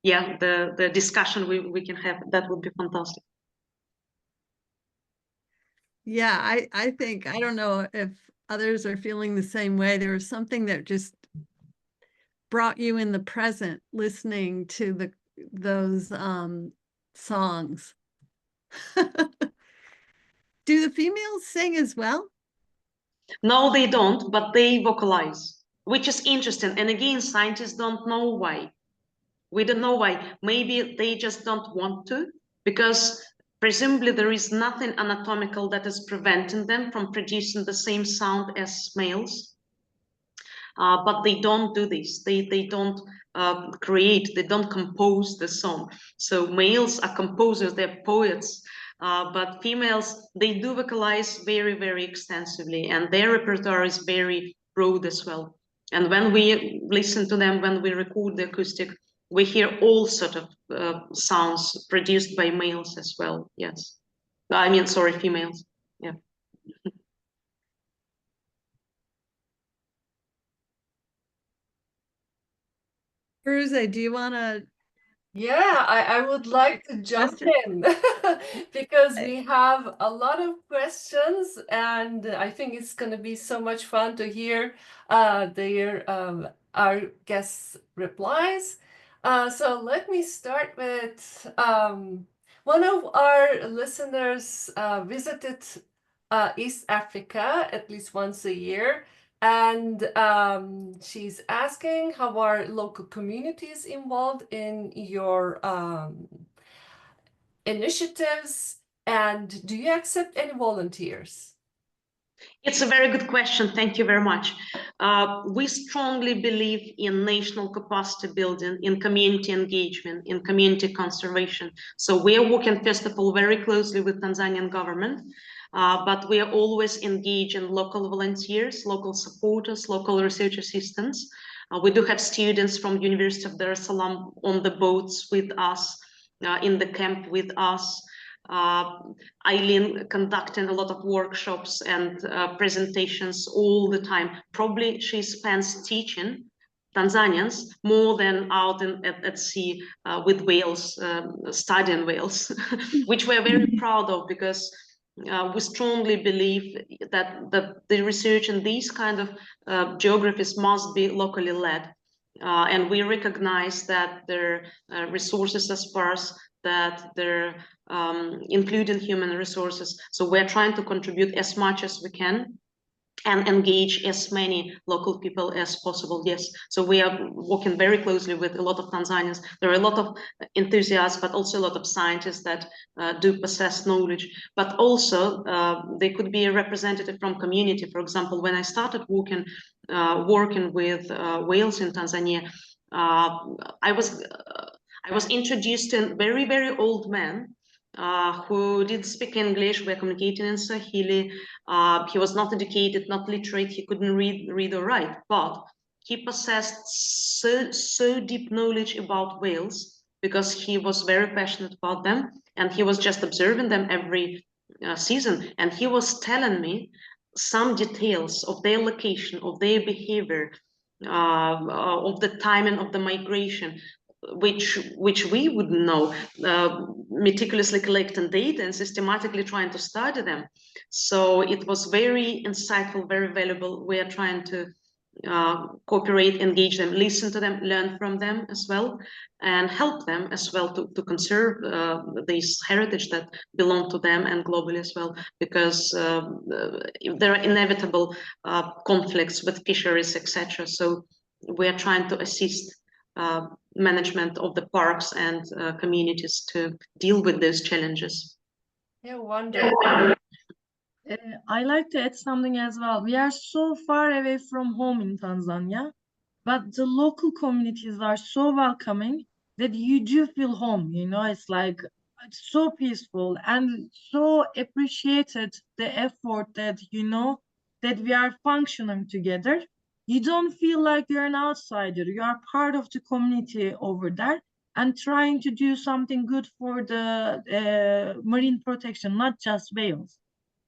yeah, the discussion we can have, that would be fantastic. Yeah, I think, I don't know if others are feeling the same way. There was something that just brought you in the present listening to those songs. Do the females sing as well? No, they don't, but they vocalize, which is interesting. And again, scientists don't know why. We don't know why. Maybe they just don't want to, because presumably there is nothing anatomical that is preventing them from producing the same sound as males. But they don't do this. They don't create, they don't compose the song. So males are composers, they're poets, but females, they do vocalize very, very extensively, and their repertoire is very broad as well. And when we listen to them, when we record the acoustic, we hear all sort of sounds produced by males as well. Yes, I mean, sorry, females. Yeah. Bruce, do you want to? Yeah, I would like to jump in because we have a lot of questions, and I think it's going to be so much fun to hear our guests' replies. So let me start with one of our listeners visited East Africa at least once a year. And she's asking how are local communities involved in your initiatives, and do you accept any volunteers? It's a very good question. Thank you very much. We strongly believe in national capacity building, in community engagement, in community conservation. So we are working, first of all, very closely with Tanzanian government, but we are always engaged in local volunteers, local supporters, local research assistants. We do have students from University of Dar es Salaam on the boats with us, in the camp with us. Aylin conducting a lot of workshops and presentations all the time. Probably she spends teaching Tanzanians more than out at sea with whales, studying whales, which we're very proud of, because we strongly believe that the research in these kind of geographies must be locally led. And we recognize that their resources are sparse, that they're including human resources. So we're trying to contribute as much as we can and engage as many local people as possible. Yes, so we are working very closely with a lot of Tanzanians. There are a lot of enthusiasts, but also a lot of scientists that do possess knowledge, but also they could be a representative from community. For example, when I started working with whales in Tanzania, I was introduced to a very, very old man who didn't speak English. We're communicating in Swahili. He was not educated, not literate. He couldn't read or write, but he possessed so deep knowledge about whales because he was very passionate about them, and he was just observing them every season. And he was telling me some details of their location, of their behavior, of the timing of the migration, which we wouldn't know, meticulously collecting data and systematically trying to study them. So it was very insightful, very valuable. We are trying to cooperate, engage them, listen to them, learn from them as well, and help them as well to conserve this heritage that belong to them and globally as well, because there are inevitable conflicts with fisheries, etc. So we are trying to assist management of the parks and communities to deal with those challenges. Yeah, wonderful. I like to add something as well. We are so far away from home in Tanzania, but the local communities are so welcoming that you do feel home. You know, it's like it's so peaceful and so appreciated the effort that, you know, that we are functioning together. You don't feel like you're an outsider. You are part of the community over there and trying to do something good for the marine protection, not just whales.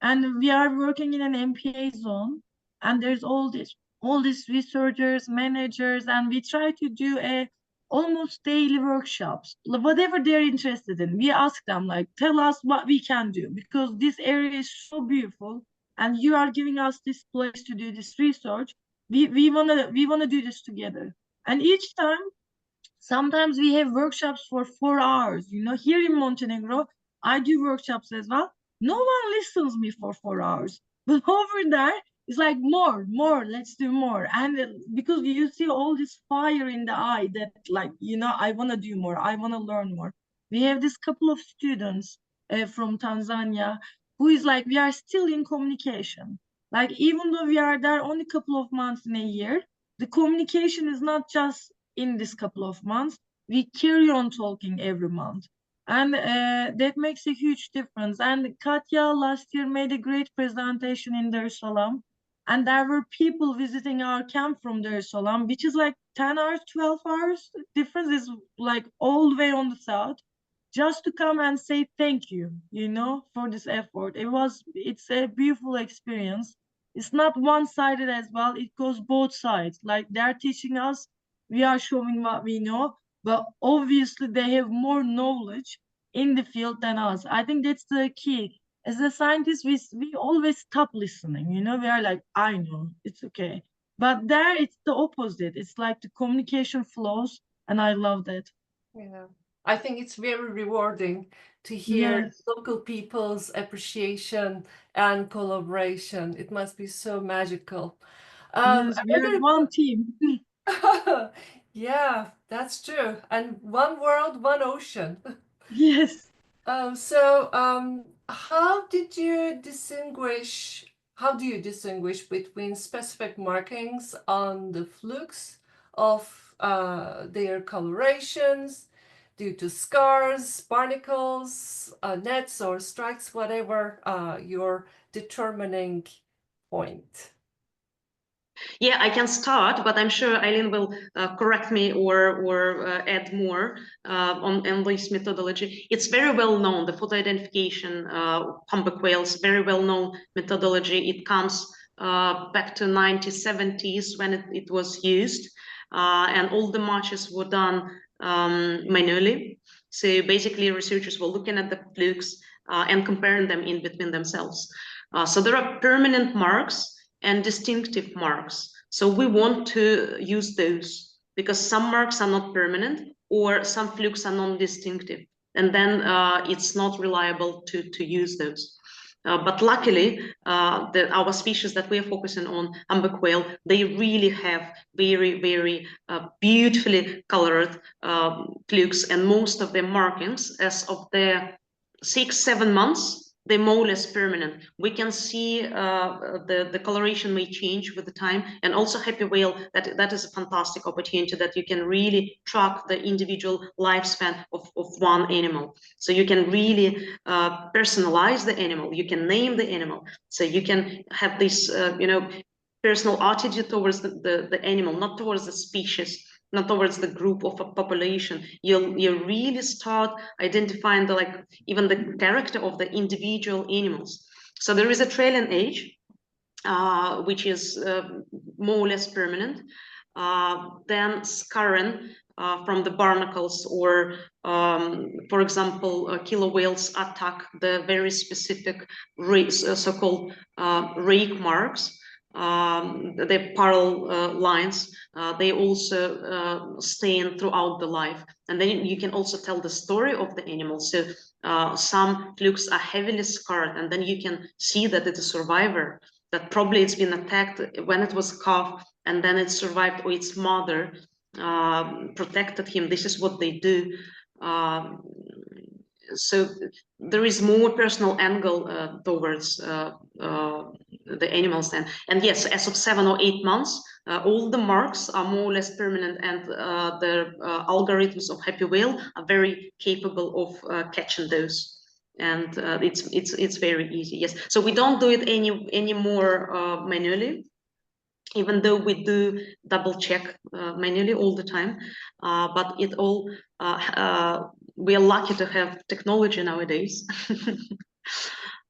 And we are working in an MPA zone, and there's all these researchers, managers, and we try to do almost daily workshops, whatever they're interested in. We ask them, like, tell us what we can do, because this area is so beautiful and you are giving us this place to do this research. We wanna do this together. And each time, sometimes we have workshops for 4 hours. You know, here in Montenegro, I do workshops as well. No one listens me for 4 hours. But over there, it's like more, let's do more. And because you see all this fire in the eye that, like, you know, I want to do more, I want to learn more. We have this couple of students from Tanzania who is like, we are still in communication. Like, even though we are there only a couple of months in a year, the communication is not just in this couple of months. We carry on talking every month. And that makes a huge difference. And Katya last year made a great presentation in Dar es Salaam. And there were people visiting our camp from Dar es Salaam, which is like 10 hours, 12 hours. Difference is like all the way on the south, just to come and say thank you, you know, for this effort. It's a beautiful experience. It's not one-sided as well. It goes both sides. Like, they're teaching us we are showing what we know, but obviously they have more knowledge in the field than us. I think that's the key. As a scientist, we always stop listening, you know, we are like, I know, it's okay. But there it's the opposite. It's like the communication flows, and I love that. Yeah, I think it's very rewarding to hear Yes, local people's appreciation and collaboration. It must be so magical. yes, we are Another one team. yeah, that's true. And one world, one ocean. Yes. How did you distinguish, how do you distinguish between specific markings on the flukes of their colorations due to scars, barnacles, nets or strikes, whatever your determining point? Yeah, I can start, but I'm sure Aylin will correct me or add more on this methodology. It's very well known, the photo identification, humpback whales, very well known methodology. It comes back to 1970s when it was used, and all the matches were done manually. So basically, researchers were looking at the flukes and comparing them in between themselves. So there are permanent marks and distinctive marks. So we want to use those because some marks are not permanent or some flukes are non-distinctive. And then it's not reliable to use those. But luckily, our species that we're focusing on, humpback whale, they really have very, very beautifully colored flukes, and most of their markings, as of their 6-7 months, they're more or less permanent. We can see the coloration may change with the time, and also happy whale, that is a fantastic opportunity that you can really track the individual lifespan of one animal. So you can really personalize the animal, you can name the animal, so you can have this personal attitude towards the animal, not towards the species, not towards the group of a population. You really start identifying even the character of the individual animals. So there is a trailing age, which is more or less permanent. Then scarring from the barnacles, or for example, killer whales attack the very specific so-called rake marks. The parallel lines, they also stain throughout the life, and then you can also tell the story of the animal. So some flukes are heavily scarred, and then you can see that it's a survivor, that probably it's been attacked when it was calf, and then it survived, or its mother protected him. This is what they do. So there is more personal angle towards the animals then. And yes, as of 7 or 8 months, all the marks are more or less permanent, and the algorithms of happy whale are very capable of catching those. And it's very easy. Yes, so we don't do it anymore manually, even though we do double check manually all the time. But it all we are lucky to have technology nowadays.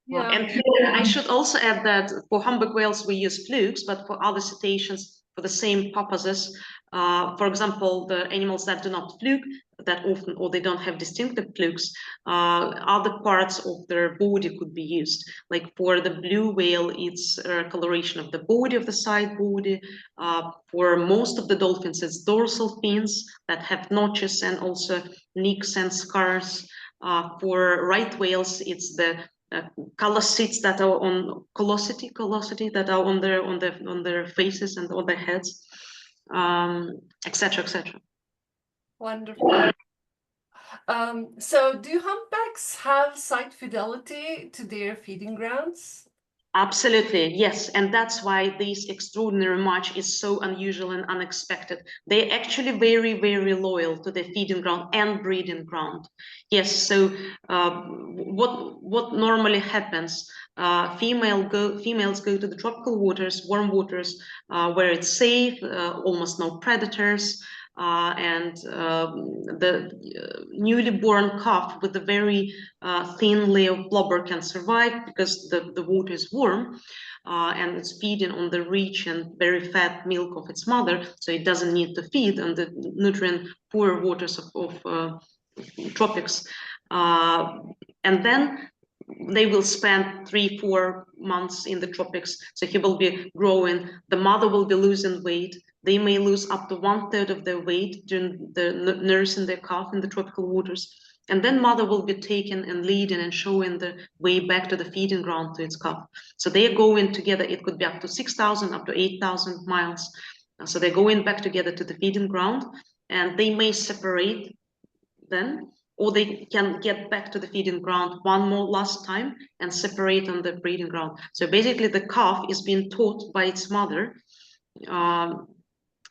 Yeah. And I should also add that for humpback whales we use flukes, but for other cetaceans, for the same purposes. For example, the animals that do not fluke that often, or they don't have distinctive flukes, other parts of their body could be used. Like for the blue whale, it's coloration of the body, of the side body. For most of the dolphins, it's dorsal fins that have notches and also nicks and scars. For right whales, it's the callosities that are on callosity that are on their faces and on their heads, etc., etc. Wonderful. So do humpbacks have site fidelity to their feeding grounds? Absolutely, yes, and that's why this extraordinary match is so unusual and unexpected. They're actually very, very loyal to their feeding ground and breeding ground. Yes, so what normally happens? Females go to the tropical waters, warm waters, where it's safe, almost no predators. and the newly born calf with a very thin layer of blubber can survive because the water is warm, and it's feeding on the rich and very fat milk of its mother, so it doesn't need to feed on the nutrient poor waters of tropics. And then they will spend 3-4 months in the tropics, so he will be growing, the mother will be losing weight, they may lose up to 1/3 of their weight during the nursing their calf in the tropical waters, and then mother will be taken and leading and showing the way back to the feeding ground to its calf. So they are going together, it could be up to 6,000, up to 8,000 miles. So they're going back together to the feeding ground, and they may separate then, or they can get back to the feeding ground one more last time and separate on the breeding ground. So basically the calf is being taught by its mother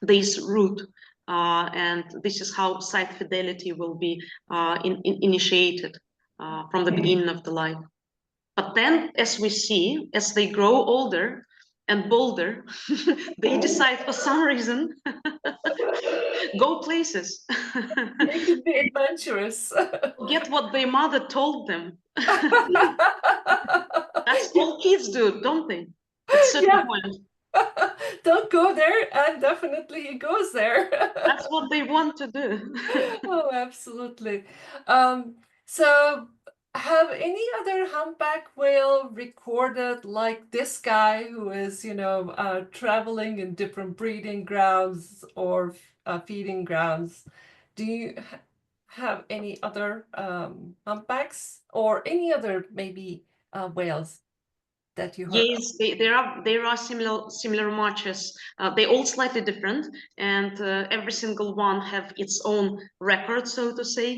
this route, and this is how site fidelity will be initiated from the beginning of the life. But then, as we see, as they grow older and bolder, they decide for some reason go places. They could be adventurous. Get what their mother told them. That's all kids do, don't they? At a certain point. Don't go there, and definitely he goes there. That's what they want to do. Oh, absolutely. So have any other humpback whale recorded like this guy who is, traveling in different breeding grounds or feeding grounds? Do you have any other humpbacks or any other maybe whales that you heard of? Yes, there are similar matches. They're all slightly different, and every single one have its own record, so to say.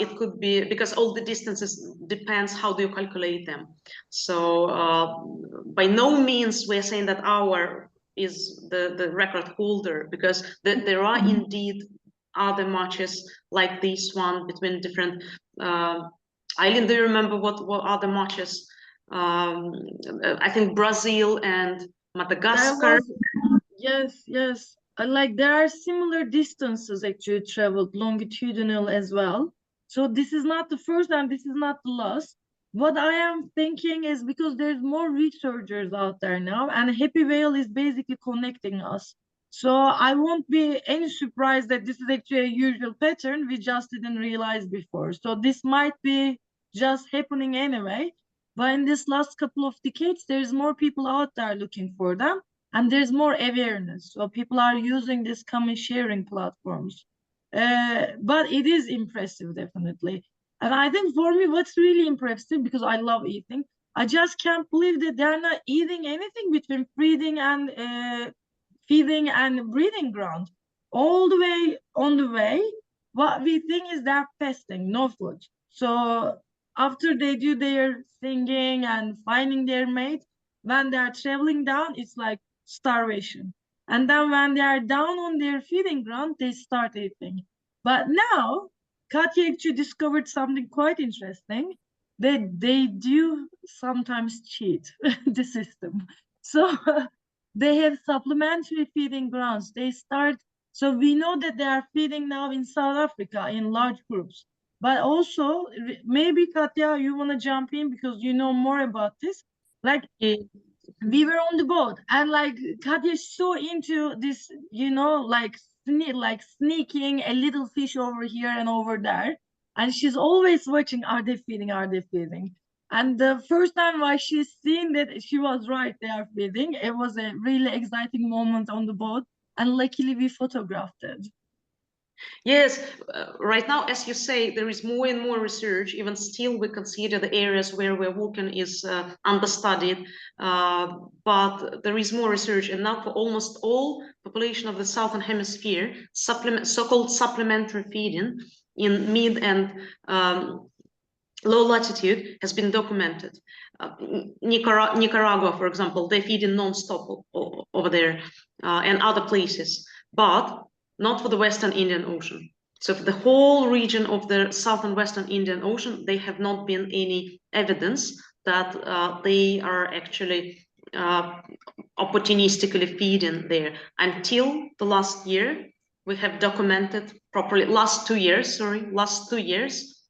It could be because all the distances depends how do you calculate them. So by no means we're saying that our is the record holder, because there are indeed other matches like this one between different. Aylin, do you remember what other matches? I think Brazil and Madagascar. Yes. Like there are similar distances actually traveled, longitudinal as well. So this is not the first and this is not the last. What I am thinking is because there's more researchers out there now, and Happy Whale is basically connecting us. So I won't be any surprised that this is actually a usual pattern we just didn't realize before. So this might be just happening anyway. But in this last couple of decades, there's more people out there looking for them, and there's more awareness. So people are using these common sharing platforms. But it is impressive, definitely. And I think for me, what's really impressive, because I love eating, I just can't believe that they're not eating anything between feeding and breeding ground. All the way on the way, what we think is they're fasting, no food. So after they do their singing and finding their mate, when they're traveling down, it's like starvation. And then when they are down on their feeding ground, they start eating. But now, Katya actually discovered something quite interesting. They do sometimes cheat the system. So they have supplementary feeding grounds. So we know that they are feeding now in South Africa in large groups. But also, maybe Katya, you want to jump in because you know more about this. Like, we were on the boat, and like Katya's so into this, like sneaking a little fish over here and over there, and she's always watching. Are they feeding? Are they feeding? And the first time why she's seen that she was right, they are feeding. It was a really exciting moment on the boat, and luckily we photographed it. Yes, right now, as you say, there is more and more research. Even still, we consider the areas where we're working is understudied, but there is more research. And now for almost all population of the Southern Hemisphere, so-called supplementary feeding in mid and low latitude has been documented. Nicaragua, for example, they feed in non-stop over there and other places, but not for the Western Indian Ocean. So for the whole region of the Southern Western Indian Ocean, there have not been any evidence that they are actually opportunistically feeding there until the last year. we have documented properly. Last 2 years,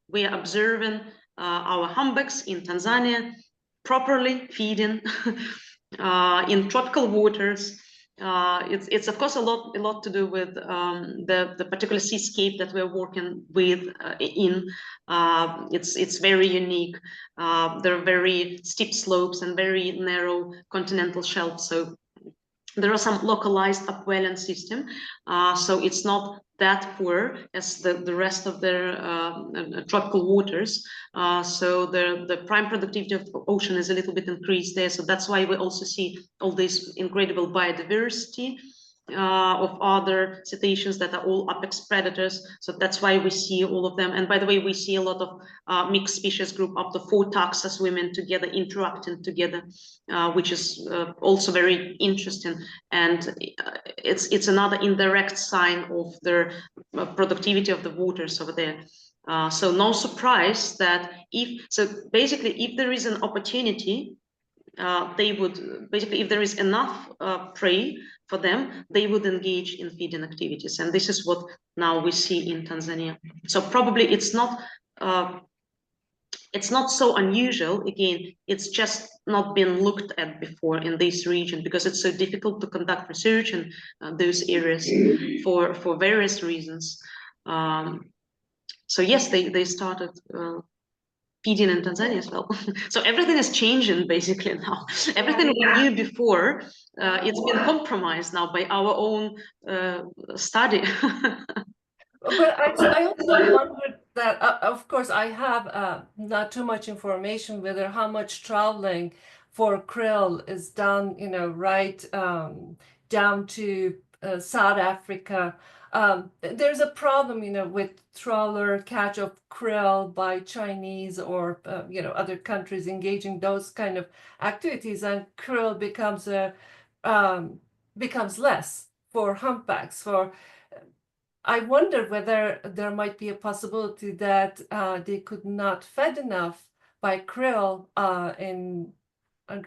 we are observing our humpbacks in Tanzania properly feeding in tropical waters. It's of course a lot to do with the particular seascape that we're working with it's very unique. There are very steep slopes and very narrow continental shelves, so there are some localized upwelling system, so it's not that poor as the rest of their tropical waters. So the prime productivity of the ocean is a little bit increased there. So that's why we also see all this incredible biodiversity of other cetaceans that are all apex predators. So that's why we see all of them. And by the way, we see a lot of mixed species group, up to 4 taxa swimming together, interacting together, which is also very interesting. And it's another indirect sign of the productivity of the waters over there. So no surprise that if there is an opportunity, they would basically, if there is enough prey for them, they would engage in feeding activities, and this is what now we see in Tanzania. So probably it's not so unusual. Again, it's just not been looked at before in this region because it's so difficult to conduct research in those areas for various reasons. So yes, they started feeding in Tanzania as well. So everything is changing basically now. Everything we knew before, it's been compromised now by our own study. But I also wondered that, of course, I have not too much information whether how much traveling for krill is done, right down to South Africa. There's a problem, with trawler catch of krill by Chinese or, other countries engaging those kind of activities, and krill becomes less for humpbacks. I wonder whether there might be a possibility that they could not fed enough by krill in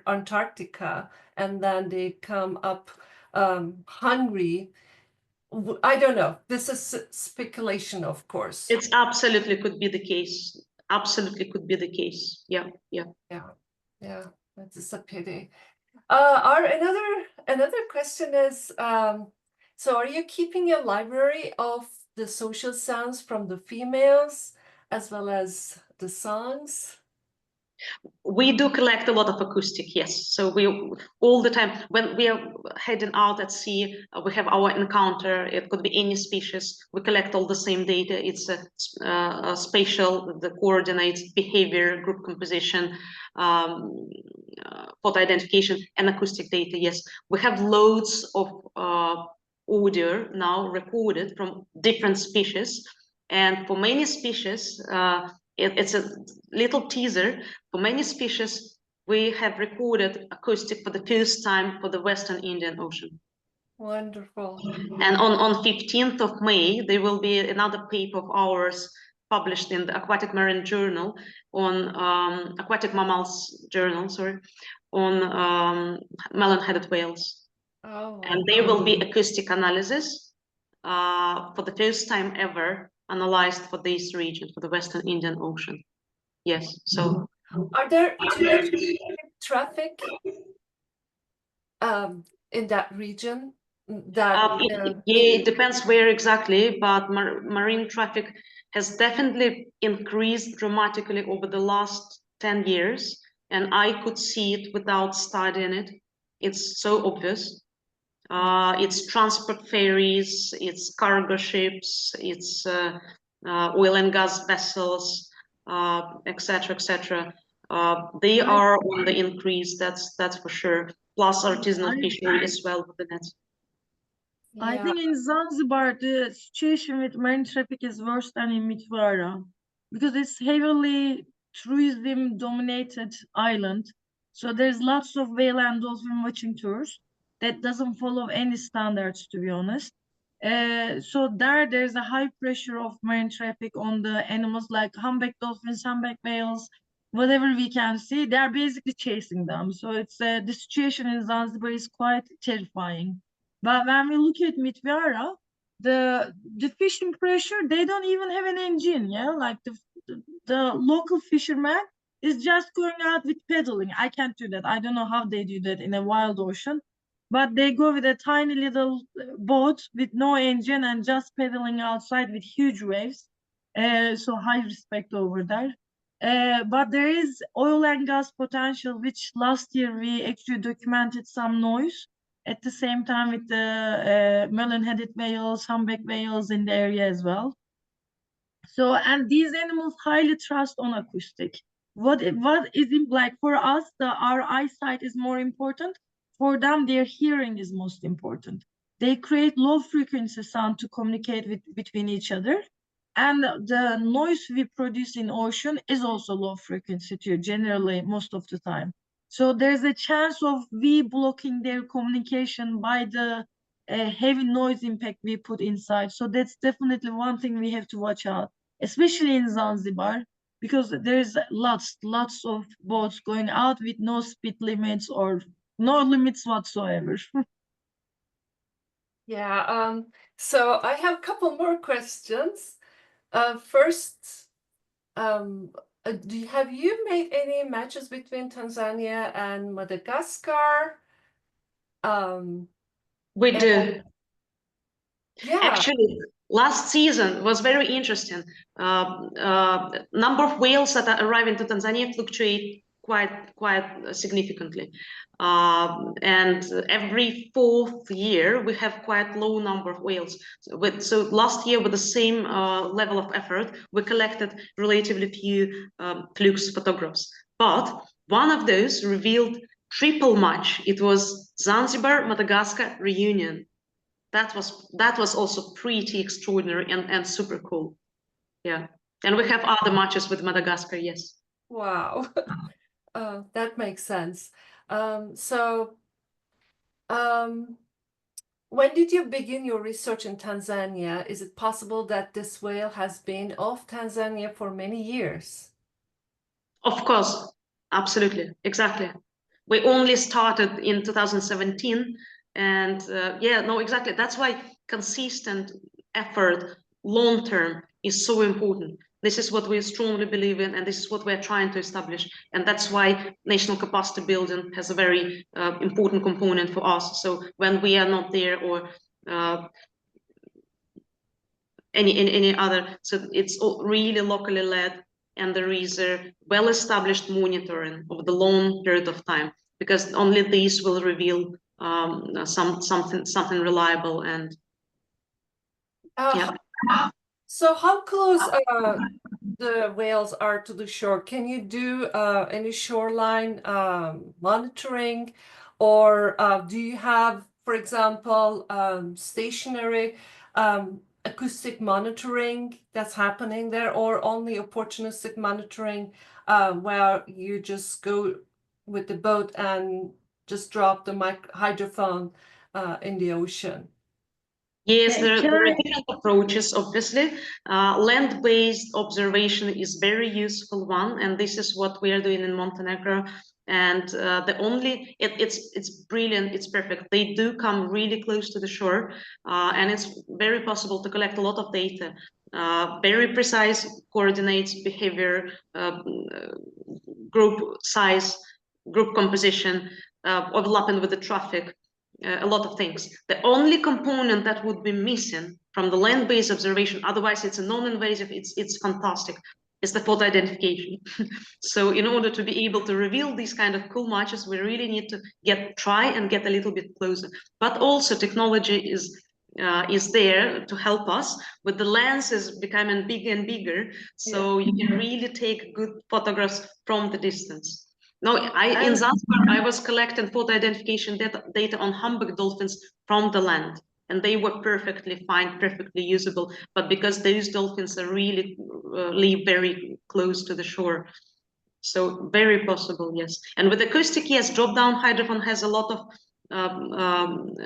Antarctica, and then they come up hungry. I don't know. This is speculation, of course. It's absolutely could be the case. Absolutely could be the case. Yeah. That's a pity. Another question is, so are you keeping a library of the social sounds from the females as well as the songs? We do collect a lot of acoustic, yes. So we all the time when we are heading out at sea, we have our encounter. It could be any species. We collect all the same data. It's a spatial, the coordinates, behavior, group composition, photo identification, and acoustic data. Yes, we have loads of audio now recorded from different species, and for many species. It's a little teaser. For many species, we have recorded acoustic for the first time for the Western Indian Ocean. Wonderful. And on 15th of May, there will be another paper of ours published in the Aquatic Marine Journal on Aquatic Mammals Journal, on melon-headed whales. Oh. And there will be acoustic analysis for the first time ever analyzed for this region, for the Western Indian Ocean. Yes, so. Are there too much traffic in that region? It depends where exactly, but marine traffic has definitely increased dramatically over the last 10 years, and I could see it without studying it. It's so obvious. It's transport ferries, it's cargo ships, it's oil and gas vessels, etc., etc. They are on the increase. That's for sure. Plus artisanal fishery as well with the nets. I think in Zanzibar the situation with marine traffic is worse than in Mitwara because it's heavily tourism-dominated island. So there's lots of whale and dolphin watching tours that doesn't follow any standards, to be honest. So there's a high pressure of marine traffic on the animals like humpback dolphins, humpback whales, whatever we can see. They're basically chasing them. So it's the situation in Zanzibar is quite terrifying. But when we look at Mitwara, the fishing pressure, they don't even have an engine, yeah? Like the local fisherman is just going out with pedaling. I can't do that. I don't know how they do that in a wild ocean, but they go with a tiny little boat with no engine and just pedaling outside with huge waves. So high respect over there. But there is oil and gas potential, which last year we actually documented some noise at the same time with the melon-headed whales, humpback whales in the area as well. So, and these animals highly trust on acoustic. What is it like for us? Our eyesight is more important. For them, their hearing is most important. They create low frequency sound to communicate between each other. And the noise we produce in ocean is also low frequency too, generally most of the time. So there's a chance of we blocking their communication by the heavy noise impact we put inside. So that's definitely one thing we have to watch out, especially in Zanzibar, because there's lots of boats going out with no speed limits or no limits whatsoever. Yeah, so I have a couple more questions. First, have you made any matches between Tanzania and Madagascar? We do. Yeah. Actually, last season was very interesting. Number of whales that are arriving to Tanzania fluctuate quite significantly. And every 4th year, we have quite low number of whales. So last year, with the same level of effort, we collected relatively few flukes photographs. But one of those revealed triple match. It was Zanzibar-Madagascar reunion. That was also pretty extraordinary and super cool. Yeah. And we have other matches with Madagascar, yes. Wow. That makes sense. When did you begin your research in Tanzania? Is it possible that this whale has been off Tanzania for many years? Of course, absolutely, exactly. We only started in 2017, and yeah, no, exactly. That's why consistent effort, long term, is so important. This is what we strongly believe in, and this is what we're trying to establish. And that's why national capacity building has a very important component for us. So when we are not there, or any other, so it's really locally led, and there is a well-established monitoring of the long period of time, because only these will reveal something reliable. And yeah. So how close the whales are to the shore? Can you do any shoreline monitoring, or do you have, for example, stationary acoustic monitoring that's happening there, or only opportunistic monitoring where you just go with the boat and just drop the hydrophone in the ocean? Yes, there are different approaches, obviously. Land-based observation is very useful one, and this is what we are doing in Montenegro. And it's brilliant, it's perfect. They do come really close to the shore, and it's very possible to collect a lot of data. Very precise coordinates, behavior, group size, group composition, overlapping with the traffic. A lot of things. The only component that would be missing from the land-based observation, otherwise it's a non-invasive, it's fantastic, is the photo identification. So in order to be able to reveal these kind of cool matches, we really need to try and get a little bit closer. But also technology is there to help us, with the lenses becoming bigger and bigger, so you can really take good photographs from the distance. No, in Zanzibar, I was collecting photo identification data on humpback dolphins from the land, and they were perfectly fine, perfectly usable. But because those dolphins are really live very close to the shore, so very possible, yes. And with acoustic, yes, drop-down hydrophone has a lot of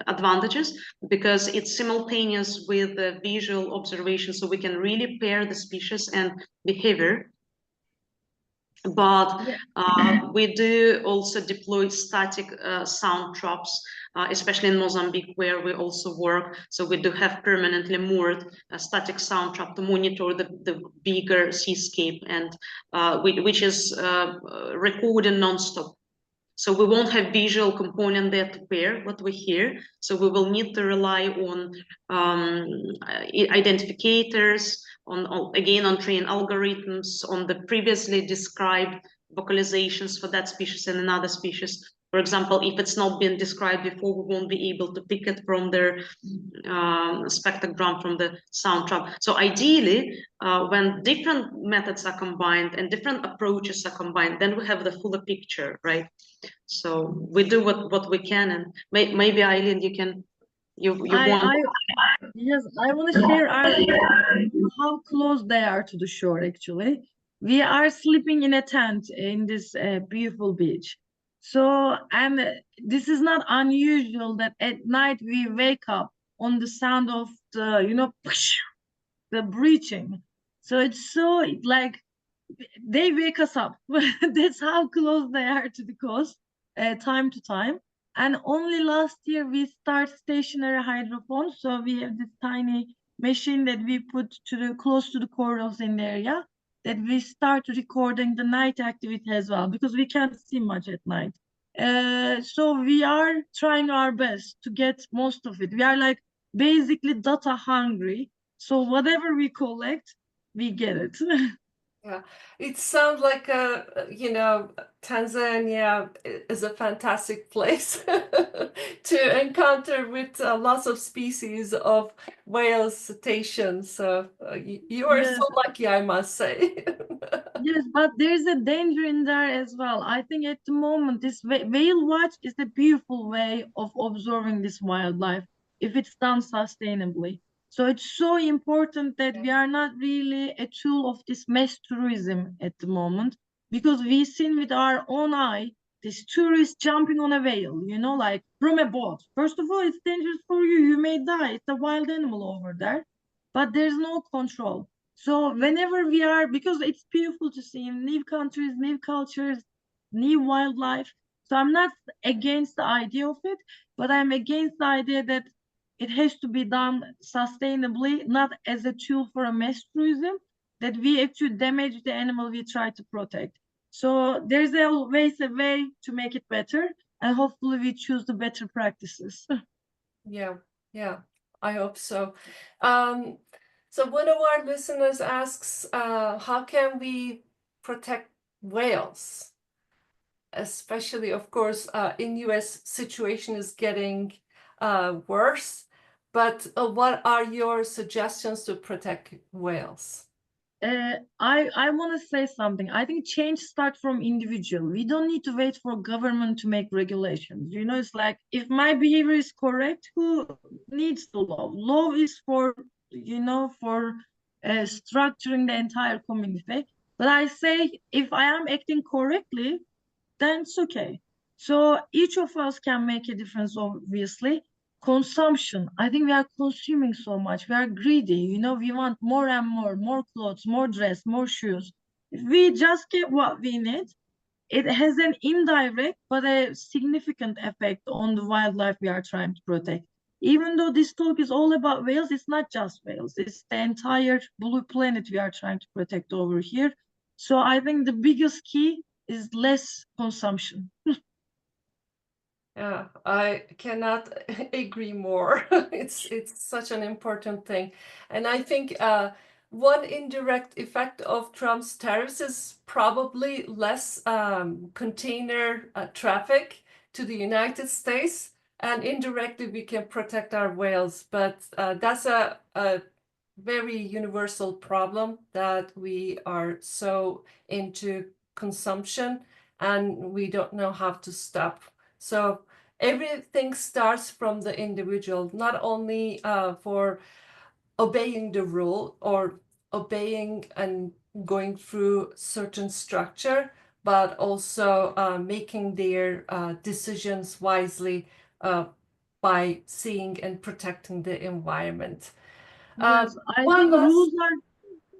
advantages, because it's simultaneous with the visual observation, so we can really pair the species and behavior. But Yeah. we do also deploy static sound traps, especially in Mozambique, where we also work. So we do have permanently moored static sound trap to monitor the bigger seascape, and which is recording nonstop. So we won't have visual component there to pair what we hear. So we will need to rely on identifiers, again on trained algorithms, on the previously described vocalizations for that species and another species. For example, if it's not been described before, we won't be able to pick it from their spectrogram, from the sound trap. So ideally, when different methods are combined and different approaches are combined, then we have the fuller picture, right? So we do what we can, and maybe Aylin, you can Yes, I want to share how close they are to the shore. Actually, we are sleeping in a tent in this beautiful beach. So, and this is not unusual that at night we wake up on the sound of the the breaching. So it's so like they wake us up. That's how close they are to the coast, time to time. And only last year we start stationary hydrophone. So we have this tiny machine that we put to the close to the corals in the area, that we start recording the night activity as well, because we can't see much at night. So we are trying our best to get most of it. We are like basically data hungry. So whatever we collect, we get it. Yeah, it sounds like Tanzania is a fantastic place to encounter with lots of species of whales, cetaceans. So you are Yes. so lucky, I must say. Yes, but there's a danger in there as well. I think at the moment, this whale watch is a beautiful way of observing this wildlife if it's done sustainably. So it's so important that we are not really a tool of this mass tourism at the moment, because we've seen with our own eye this tourist jumping on a whale, like from a boat. First of all, it's dangerous for you. You may die. It's a wild animal over there, but there's no control. So whenever we are, because it's beautiful to see new countries, new cultures, new wildlife. So I'm not against the idea of it, but I'm against the idea that it has to be done sustainably, not as a tool for a mass tourism, that we actually damage the animal we try to protect. So there's always a way to make it better, and hopefully we choose the better practices. Yeah, I hope so. So one of our listeners asks, how can we protect whales? Especially, of course, in US situation is getting worse, but what are your suggestions to protect whales? I want to say something. I think change starts from individual. We don't need to wait for government to make regulations. It's like if my behavior is correct, who needs the law? Law is for structuring the entire community. But I say if I am acting correctly, then it's okay. So each of us can make a difference, obviously. Consumption. I think we are consuming so much. We are greedy. We want more and more clothes, more dress, more shoes. If we just get what we need, it has an indirect but a significant effect on the wildlife we are trying to protect. Even though this talk is all about whales, it's not just whales. It's the entire blue planet we are trying to protect over here. So I think the biggest key is less consumption. Yeah, I cannot agree more. It's such an important thing. And I think one indirect effect of Trump's tariffs is probably less container traffic to the United States. And indirectly, we can protect our whales. But that's a very universal problem that we are so into consumption and we don't know how to stop. So everything starts from the individual, not only for obeying the rule or obeying and going through certain structure, but also making their decisions wisely by seeing and protecting the environment. Yes, I One think last, rules are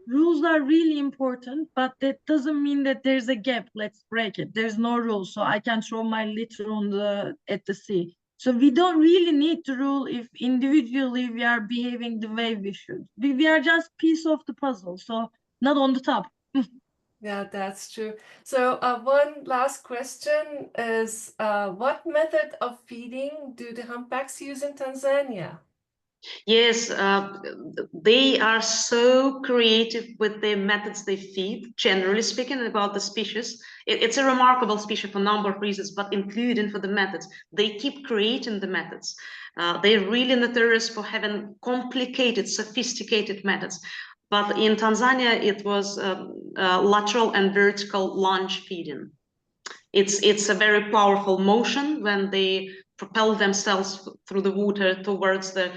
rules are really important, but that doesn't mean that there's a gap. Let's break it. There's no rule, so I can throw my litter at the sea. So we don't really need to rule if individually we are behaving the way we should. We are just piece of the puzzle, so not on the top. Yeah, that's true. So one last question is, what method of feeding do the humpbacks use in Tanzania? Yes, they are so creative with the methods they feed. Generally speaking, about the species, it's a remarkable species for a number of reasons, but including for the methods. They keep creating the methods. They're really notorious for having complicated, sophisticated methods. But in Tanzania, it was lateral and vertical lunge feeding. It's a very powerful motion when they propel themselves through the water towards the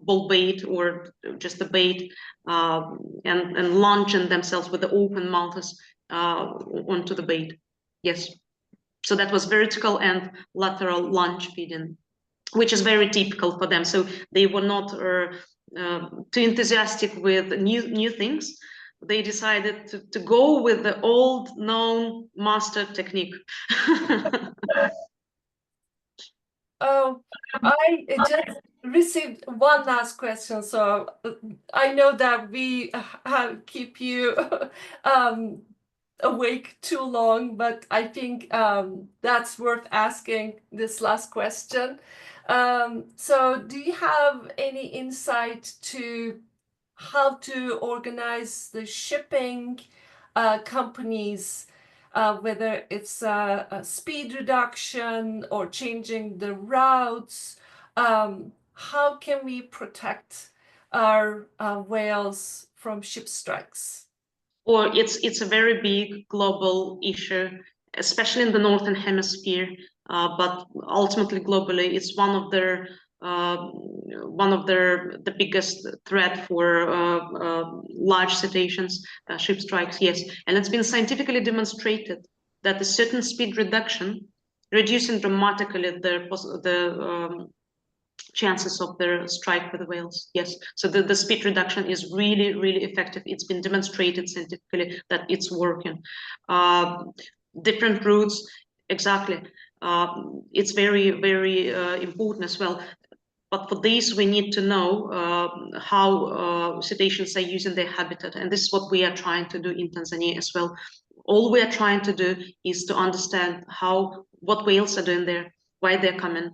bull bait or just the bait and launching themselves with the open mouths onto the bait. Yes. So that was vertical and lateral lunge feeding, which is very typical for them. So they were not too enthusiastic with new things. They decided to go with the old known master technique. Oh, I just received one last question, so I know that we keep you awake too long, but I think that's worth asking this last question. So do you have any insight to how to organize the shipping companies, whether it's a speed reduction or changing the routes? How can we protect our whales from ship strikes? Or it's a very big global issue, especially in the Northern Hemisphere, but ultimately globally, it's one of the biggest threat for large cetaceans, ship strikes. Yes, and it's been scientifically demonstrated that a certain speed reduction, reducing dramatically the chances of their strike with the whales. Yes, so the speed reduction is really, really effective. It's been demonstrated scientifically that it's working. Different routes, exactly. It's very, very important as well. But for this, we need to know how cetaceans are using their habitat. And this is what we are trying to do in Tanzania as well. All we are trying to do is to understand what whales are doing there, why they're coming,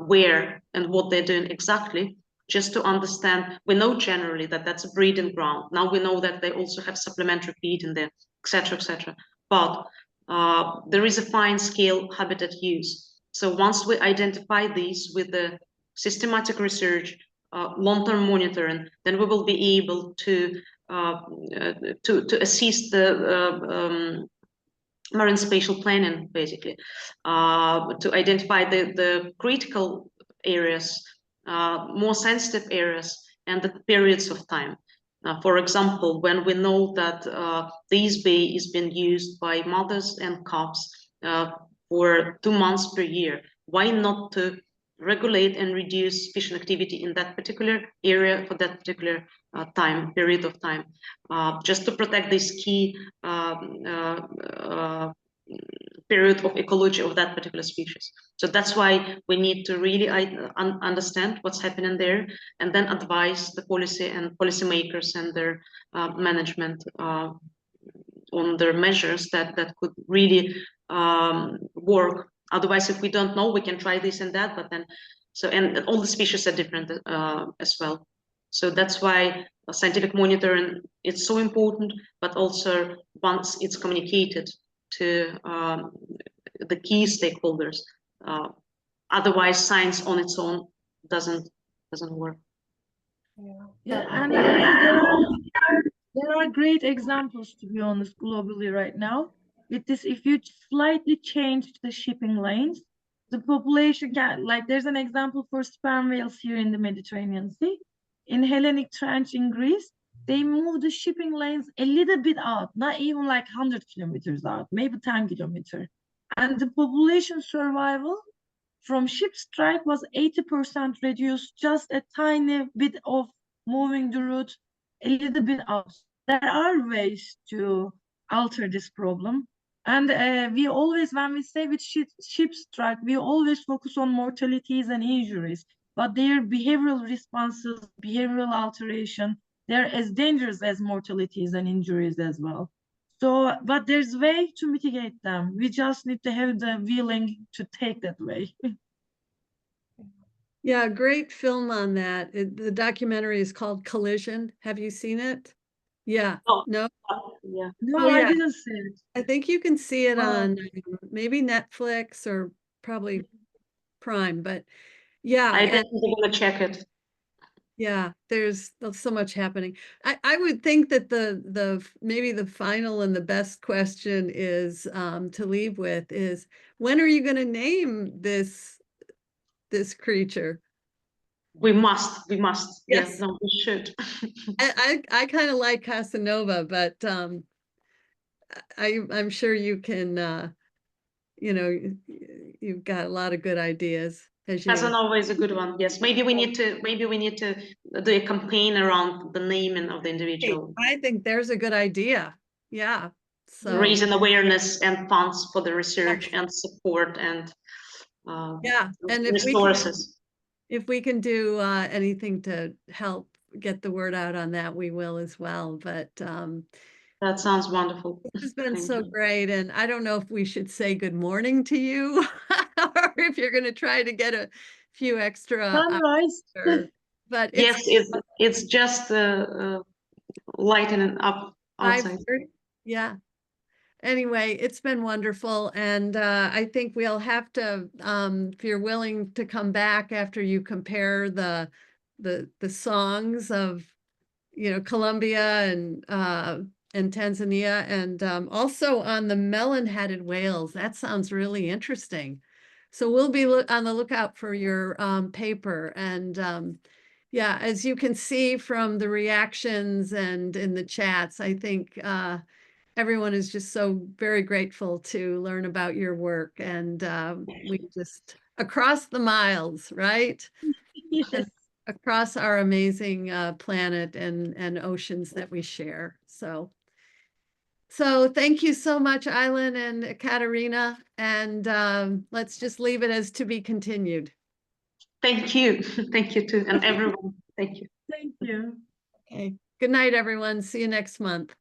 where, and what they're doing exactly, just to understand. We know generally that that's a breeding ground. Now we know that they also have supplementary feed in there, etc., etc. But there is a fine scale habitat use. So once we identify these with the systematic research, long-term monitoring, then we will be able to assist the marine spatial planning, basically, to identify the critical areas, more sensitive areas, and the periods of time. For example, when we know that this bay is being used by mothers and calves for 2 months per year, why not to regulate and reduce fishing activity in that particular area for that particular period of time, just to protect this key period of ecology of that particular species. So that's why we need to really understand what's happening there, and then advise the policy and policymakers and their management on their measures that could really work. Otherwise, if we don't know, we can try this and that, but then, and all the species are different as well. So that's why scientific monitoring is so important, but also once it's communicated to the key stakeholders, otherwise science on its own doesn't work. Yeah, and there are great examples, to be honest, globally right now. With this, if you slightly change the shipping lanes, the population can, like, there's an example for sperm whales here in the Mediterranean Sea. In Hellenic Trench in Greece, they move the shipping lanes a little bit out, not even like 100 kilometers out, maybe 10 kilometers. And the population survival from ship strike was 80% reduced, just a tiny bit of moving the route a little bit out. there are ways to alter this problem. And we always, when we say with ship strike, we always focus on mortalities and injuries, but their behavioral responses, behavioral alteration, they're as dangerous as mortalities and injuries as well. So, but there's a way to mitigate them. We just need to have the willing to take that way. Yeah, great film on that. The documentary is called Collision. Have you seen it? Yeah. Oh. No? Yeah. No, Oh, I yeah. didn't see it. I think you can see it Oh. on maybe Netflix or probably Prime, but yeah. I and- definitely want to check it. Yeah, there's so much happening. I would think that the maybe the final and the best question is to leave with is, when are you going to name this creature? We must. Yes. Yes, no, we should. I kind of like Casanova, but I'm sure you can you know, you've got a lot of good ideas. Casanova is a good one. Yes, maybe we need to do a campaign around the naming of the individual. I think there's a good idea. Yeah. So raising awareness and funds for the research Yes. and support and yeah, and resources. if we can do anything to help get the word out on that, we will as well. But that sounds wonderful. This has been Thank so you. great, and I don't know if we should say good morning to you or if you're going to try to get a few extra Sunrise. but Yes, it's just lightening up outside. 5:30. Yeah. Anyway, it's been wonderful, and I think we'll have to, if you're willing to come back after you compare the songs of, Colombia and Tanzania, and also on the melon-headed whales. That sounds really interesting. So we'll be on the lookout for your paper, and yeah, as you can see from the reactions and in the chats, I think everyone is just so very grateful to learn about your work, and we just across the miles, right? Yes. Across our amazing planet and oceans that we share. So thank you so much, Aylin and Ekaterina, and let's just leave it as to be continued. Thank you. Thank you too, and everyone. Thank you. Thank you. Okay. Good night, everyone. See you next month.